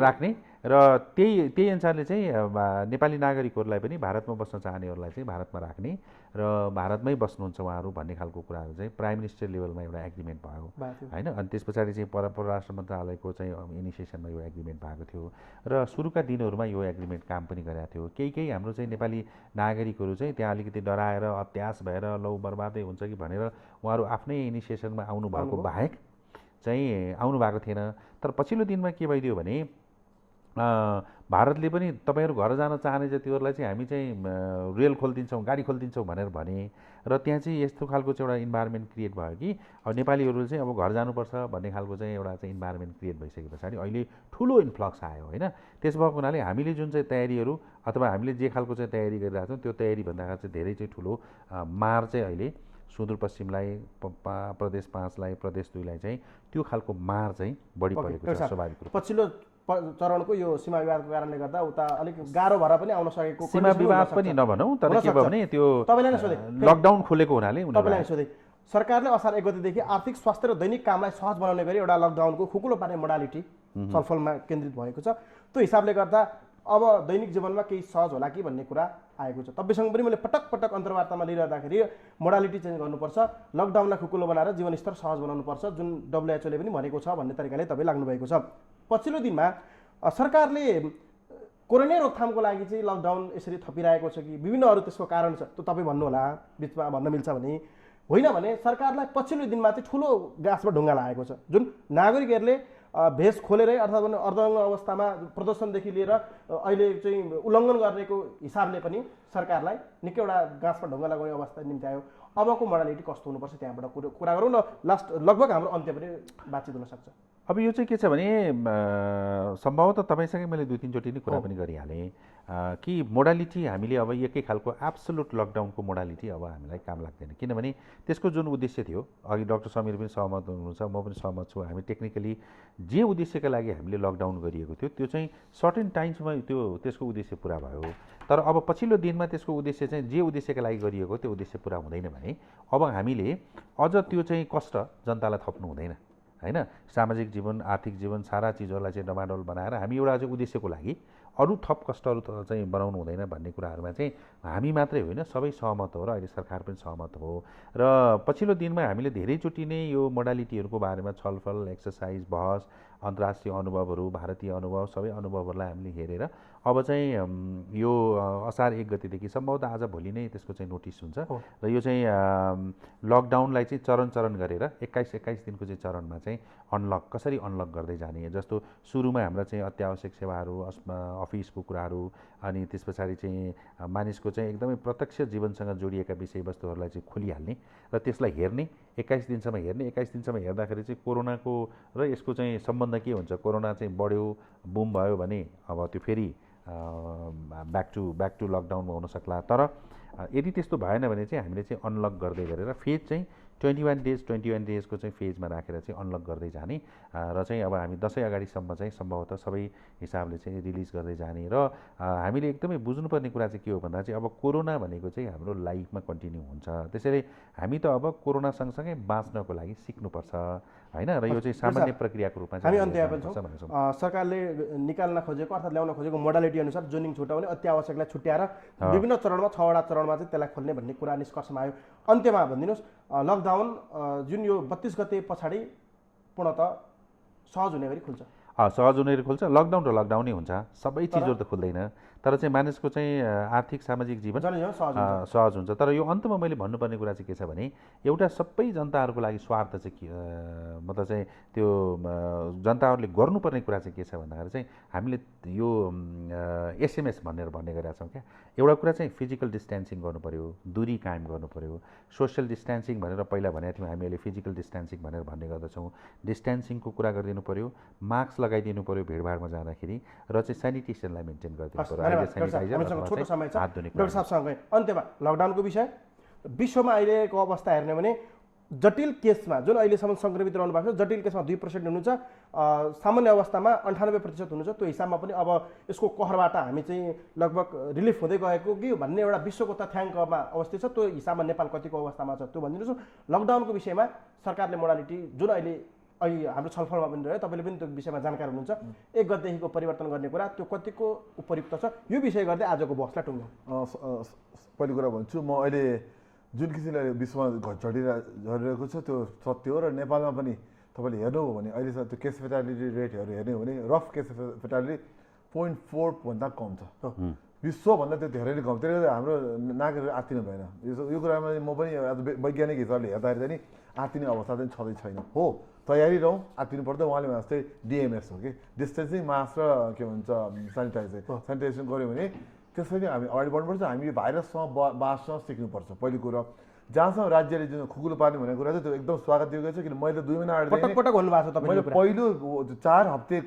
राख्ने र त्यही अनुसारले चाहिँ नेपाली नागरिकहरूलाई पनि भारतमा बस्न चाहनेहरूलाई चाहिँ भारतमा राख्ने र भारतमै बस्नुहुन्छ उहाँहरू भन्ने खालको कुराहरू चाहिँ प्राइम मिनिस्टर लेभलमा एउटा एग्रिमेन्ट भयो होइन। अनि त्यस पछाडि चाहिँ परराष्ट्र मन्त्रालयको चाहिँ इनिसिएसनमा यो एग्रिमेन्ट भएको थियो र सुरुका दिनहरूमा यो एग्रिमेन्ट काम पनि गरेको थियो। केही हाम्रो चाहिँ नेपाली नागरिकहरू चाहिँ त्यहाँ अलिकति डराएर अत्यास भएर लौ बर्बादै हुन्छ कि भनेर उहाँहरू आफ्नै इनिसिएसनमा आउनुभएको बाहेक चाहिँ आउनु भएको थिएन। तर पछिल्लो दिनमा के भइदियो भने भारतले पनि तपाईँहरू घर जान चाहने जतिहरूलाई चाहिँ हामी चाहिँ रेल खोलिदिन्छौँ, गाडी खोलिदिन्छौँ भनेर भने र त्यहाँ चाहिँ यस्तो खालको चाहिँ एउटा इन्भाइरोमेन्ट क्रिएट भयो कि अब नेपालीहरू चाहिँ अब घर जानुपर्छ भन्ने खालको चाहिँ एउटा चाहिँ इन्भाइरोमेन्ट क्रिएट भइसके पछाडि अहिले ठुलो इन्फ्लक्स आयो होइन। त्यस भएको हुनाले हामीले जुन चाहिँ तयारीहरू अथवा हामीले जे खालको चाहिँ तयारी गरिरहेको छौँ त्यो तयारीभन्दा चाहिँ धेरै चाहिँ ठुलो मार चाहिँ अहिले सुदूरपश्चिमलाई, प्रदेश 5लाई, प्रदेश 2लाई चाहिँ त्यो खालको मार चाहिँ बढी परेको छ स्वाभाविक रूपमा। पछिल्लो चरणको यो सीमा विवादको कारणले गर्दा उता अलिक गाह्रो भएर पनि आउन सकेको सीमा विवाद पनि नभनौँ, तर के भयो भने त्यो लकडाउन खोलेको हुनाले तपाईँलाई सोधेँ सरकारले असार 1 गतेदेखि आर्थिक स्वास्थ्य र दैनिक कामलाई सहज बनाउने गरी एउटा लकडाउनको खुकुलो पार्ने मोडालिटी छलफलमा केन्द्रित भएको छ। त्यो हिसाबले गर्दा अब दैनिक जीवनमा केही सहज होला कि भन्ने कुरा आएको छ। तपाईँसँग पनि मैले पटक पटक अन्तर्वार्तामा लिइरहँदाखेरि मोडालिटी चेन्ज गर्नुपर्छ, लकडाउनलाई खुकुलो बनाएर जीवनस्तर सहज बनाउनुपर्छ जुन WHO ले पनि भनेको छ भन्ने तरिकाले तपाईँ लाग्नुभएको छ। पछिल्लो दिनमा सरकारले कोरोना रोकथामको लागि चाहिँ लकडाउन यसरी थपिरहेको छ कि विभिन्न अरू त्यसको कारण छ, त्यो तपाईँ भन्नुहोला बिचमा भन्न मिल्छ भने। होइन भने सरकारलाई पछिल्लो दिनमा चाहिँ ठुलो गाँसमा ढुङ्गा लागेको छ जुन नागरिकहरूले भेष खोलेरै अर्थात् अर्धङ्ग अवस्थामा प्रदर्शनदेखि लिएर अहिले चाहिँ उल्लङ्घन गर्नेको हिसाबले पनि सरकारलाई निकै एउटा गाँसमा ढुङ्गा लगाउने अवस्था निम्ति आयो। अबको मोडालिटी कस्तो हुनुपर्छ त्यहाँबाट कुरा गरौँ न। लास्ट लगभग हाम्रो अन्त्य पनि बातचित हुनसक्छ। अब यो चाहिँ के छ भने सम्भवतः तपाईँसँगै मैले 2-3 चोटि नै कुरा पनि गरिहालेँ कि मोडालिटी हामीले अब एकै खालको एब्सोल्युट लकडाउनको मोडालिटी अब हामीलाई काम लाग्दैन। किनभने त्यसको जुन उद्देश्य थियो, अघि डाक्टर समीर पनि सहमत हुनुहुन्छ, म पनि सहमत छु, हामी टेक्निकली जे उद्देश्यका लागि हामीले लकडाउन गरिएको थियो त्यो चाहिँ सर्टेन टाइम्समा त्यसको उद्देश्य पुरा भयो। तर अब पछिल्लो दिनमा त्यसको उद्देश्य चाहिँ जे उद्देश्यका लागि गरिएको त्यो उद्देश्य पुरा हुँदैन भने अब हामीले अझ त्यो चाहिँ कष्ट जनतालाई थप्नु हुँदैन होइन। सामाजिक जीवन, आर्थिक जीवन, सारा चिजहरूलाई चाहिँ डमाडोल बनाएर हामी एउटा चाहिँ उद्देश्यको लागि अरू थप कष्टहरू चाहिँ बनाउनु हुँदैन भन्ने कुराहरूमा चाहिँ हामी मात्रै होइन सबै सहमत हो र अहिले सरकार पनि सहमत हो। र पछिल्लो दिनमा हामीले धेरैचोटि नै यो मोडालिटीहरूको बारेमा छलफल, एक्सर्साइज, बहस, अन्तर्राष्ट्रिय अनुभवहरू, भारतीय अनुभव, सबै अनुभवहरूलाई हामीले हेरेर अब चाहिँ यो असार 1 गतेदेखि सम्भवतः आज भोलि नै त्यसको चाहिँ नोटिस हुन्छ र यो चाहिँ लकडाउनलाई चाहिँ चरण गरेर 21 दिनको चाहिँ चरणमा चाहिँ अनलक कसरी अनलक गर्दै जाने। जस्तो सुरुमा हाम्रा चाहिँ अत्यावश्यक सेवाहरू, अफिसको कुराहरू, अनि त्यस पछाडि चाहिँ मानिसको चाहिँ एकदमै प्रत्यक्ष जीवनसँग जोडिएका विषयवस्तुहरूलाई चाहिँ खोलिहाल्ने र त्यसलाई हेर्ने 21 दिनसम्म हेर्ने। 21 दिनसम्म हेर्दाखेरि चाहिँ कोरोनाको र यसको चाहिँ सम्बन्ध के हुन्छ, कोरोना चाहिँ बढ्यो, बुम भयो भने अब त्यो फेरि ब्याक टु लकडाउनमा हुन सक्ला। तर यदि त्यस्तो भएन भने चाहिँ हामीले चाहिँ अनलक गर्दै गरेर फेज चाहिँ 21 डेजको चाहिँ फेजमा राखेर चाहिँ अनलक गर्दै जाने र चाहिँ अब हामी दसैँ अगाडिसम्म चाहिँ सम्भवतः सबै हिसाबले चाहिँ रिलिज गर्दै जाने। र हामीले एकदमै बुझ्नुपर्ने कुरा चाहिँ के हो भन्दा चाहिँ अब कोरोना भनेको चाहिँ हाम्रो लाइफमा कन्टिन्यू हुन्छ, त्यसैले हामी त अब कोरोना सँगसँगै बाँच्नको लागि सिक्नुपर्छ होइन। र यो चाहिँ सामान्य प्रक्रियाको रूपमा हामी चाहिँ अन्त्य पनि छौँ। सरकारले निकाल्न खोजेको अर्थात् ल्याउन खोजेको मोडालिटी अनुसार जोनिङ छुट्याउने, अति आवश्यकलाई छुट्याएर विभिन्न चरणमा 6वटा चरणमा चाहिँ त्यसलाई खोल्ने भन्ने कुरा निष्कर्षमा आयो। अन्त्यमा भनिदिनुहोस्, लकडाउन जुन यो 32 गते पछाडि पूर्णतः सहज हुने गरी खुल्छ? सहज हुने गरी खुल्छ। लकडाउन र लकडाउनै हुन्छ, सबै चिजहरू त खुल्दैन। तर चाहिँ मानिसको चाहिँ आर्थिक सामाजिक जीवन सहज हुन्छ। तर यो अन्तमा मैले भन्नुपर्ने कुरा चाहिँ के छ भने एउटा सबै जनताहरूको लागि स्वार्थ चाहिँ के मतलब चाहिँ त्यो जनताहरूले गर्नुपर्ने कुरा चाहिँ के छ भन्दाखेरि चाहिँ हामीले यो एसएमएस भन्ने गरेका छौँ क्या। एउटा कुरा चाहिँ फिजिकल डिस्टेन्सिङ गर्नु पऱ्यो, दूरी कायम गर्नु पऱ्यो। सोसियल डिस्टेन्सिङ भनेर पहिला भनेको थियौँ, हामी अहिले फिजिकल डिस्टेन्सिङ भनेर भन्ने गर्दछौँ। डिस्टेन्सिङको कुरा गरिदिनु पऱ्यो, मास्क लगाइदिनु पऱ्यो भिडभाडमा जाँदाखेरि, र चाहिँ सेनिटेसनलाई मेन्टेन गरिदिनु पऱ्यो। छोटो समय छ डाक्टर साहबसँगै अन्त्यमा लकडाउनको विषय, विश्वमा अहिलेको अवस्था हेर्ने भने जटिल केसमा जुन अहिलेसम्म सङ्क्रमित रहनु भएको छ, जटिल केसमा 2% हुनुहुन्छ, सामान्य अवस्थामा 98% हुनुहुन्छ। त्यो हिसाबमा पनि अब यसको कहरबाट हामी चाहिँ लगभग रिलिफ हुँदै गएको कि भन्ने एउटा विश्वको तथ्याङ्कमा अवस्थित छ। त्यो हिसाबमा नेपाल कतिको अवस्थामा छ त्यो भनिदिनुहोस्। लकडाउनको विषयमा सरकारले मोडालिटी जुन अहिले हाम्रो छलफलमा पनि रह्यो, तपाईँले पनि त्यो विषयमा जानकार हुनुहुन्छ, 1 गतेदेखिको परिवर्तन गर्ने कुरा त्यो कतिको उपयुक्त छ, यो विषय गर्दै आजको बहसलाई टुङ्ग्यौँ। पहिलो कुरा भन्छु, म अहिले जुन किसिमले विश्वमा झरिरहेको छ त्यो सत्य हो। र नेपालमा पनि तपाईँले हेर्नुभयो भने अहिलेसम्म त्यो केस फेटालिटी रेटहरू हेर्ने हो भने रफ केस फेटालिटी 0.4 भन्दा कम छ। विश्वभन्दा त्यो धेरै नै कम। त्यसले गर्दा हाम्रो नागरिकहरू आत्तिनु भएन। यो कुरामा म पनि वैज्ञानिक हिसाबले हेर्दाखेरि चाहिँ आत्तिने अवस्था चाहिँ छँदै छैन। हो, तयारी रहौँ, आत्तिनु पर्दा उहाँले भने जस्तै डिएमएस हो कि डिस्टेन्सिङ, मास्क र के भन्छ सेनिटाइजेसन गऱ्यो भने त्यसरी हामी अगाडि बढ्नुपर्छ। हामी यो भाइरससँग बाँच्न सिक्नुपर्छ। पहिलो कुरा जहाँसम्म राज्यले जुन खुकुलो पार्ने भनेको कुरा चाहिँ त्यो एकदम स्वागत योग्य छ। किन मैले 2 महिना अगाडि मैले पहिलो 4 हप्ते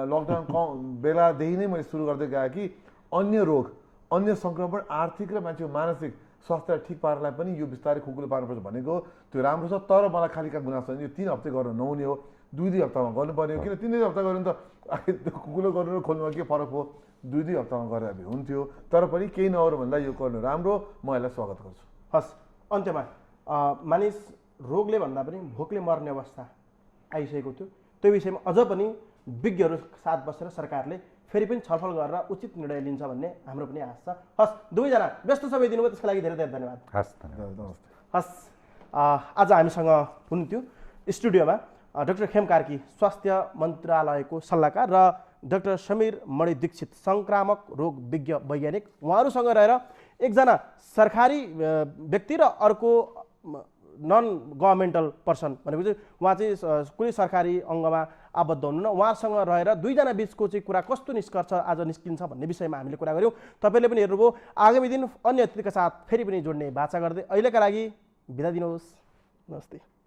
लकडाउन बेलादेखि नै मैले सुरु गर्दै गएँ कि अन्य रोग, अन्य सङ्क्रमण, आर्थिक र मान्छेको मानसिक स्वास्थ्यलाई ठिक पार्नलाई पनि यो बिस्तारै खुकुलो पार्नुपर्छ भनेको त्यो राम्रो छ। तर मलाई खालि का गुनासो यो 3 हप्ते गर्न नहुने हो, 2-2 हप्तामा गर्नुपर्ने हो। किन 3 हप्ता गर्नु त खुकुलो गर्नु र खोल्नुमा के फरक हो? 2-2 हप्तामा गरेर भए हुन्थ्यो। तर पनि केही नहोस् भन्दा यो गर्नु राम्रो, म यसलाई स्वागत गर्छु। हस्, अन्त्यमा मानिस रोगले भन्दा पनि भोकले मर्ने अवस्था आइसकेको थियो। त्यो विषयमा अझ पनि विज्ञहरू साथ बसेर सरकारले फेरि पनि छलफल गरेर उचित निर्णय लिन्छ भन्ने हाम्रो पनि आश छ। हस्, दुवैजना व्यस्त समय दिनुभयो त्यसको लागि धेरै धेरै धन्यवाद। हस्, धन्यवाद। हस्, आज हामीसँग हुनुहुन्थ्यो स्टुडियोमा डाक्टर खेम कार्की स्वास्थ्य मन्त्रालयको सल्लाहकार र डाक्टर समीर मणि दीक्षित सङ्क्रामक रोग विज्ञ वैज्ञानिक। उहाँहरूसँग रहेर एकजना सरकारी व्यक्ति र अर्को नन गभर्मेन्टल पर्सन भनेको चाहिँ उहाँ चाहिँ कुनै सरकारी अङ्गमा आबद्ध हुनुहुन्न, उहाँसँग रहेर दुईजना बिचको चाहिँ कुरा कस्तो निष्कर्ष आज निस्किन्छ भन्ने विषयमा हामीले कुरा गऱ्यौँ। तपाईँले पनि हेर्नुभयो। आगामी दिन अन्य अतिथिका साथ फेरि पनि जोड्ने बाचा गर्दै अहिलेका लागि बिदा दिनुहोस्। नमस्ते।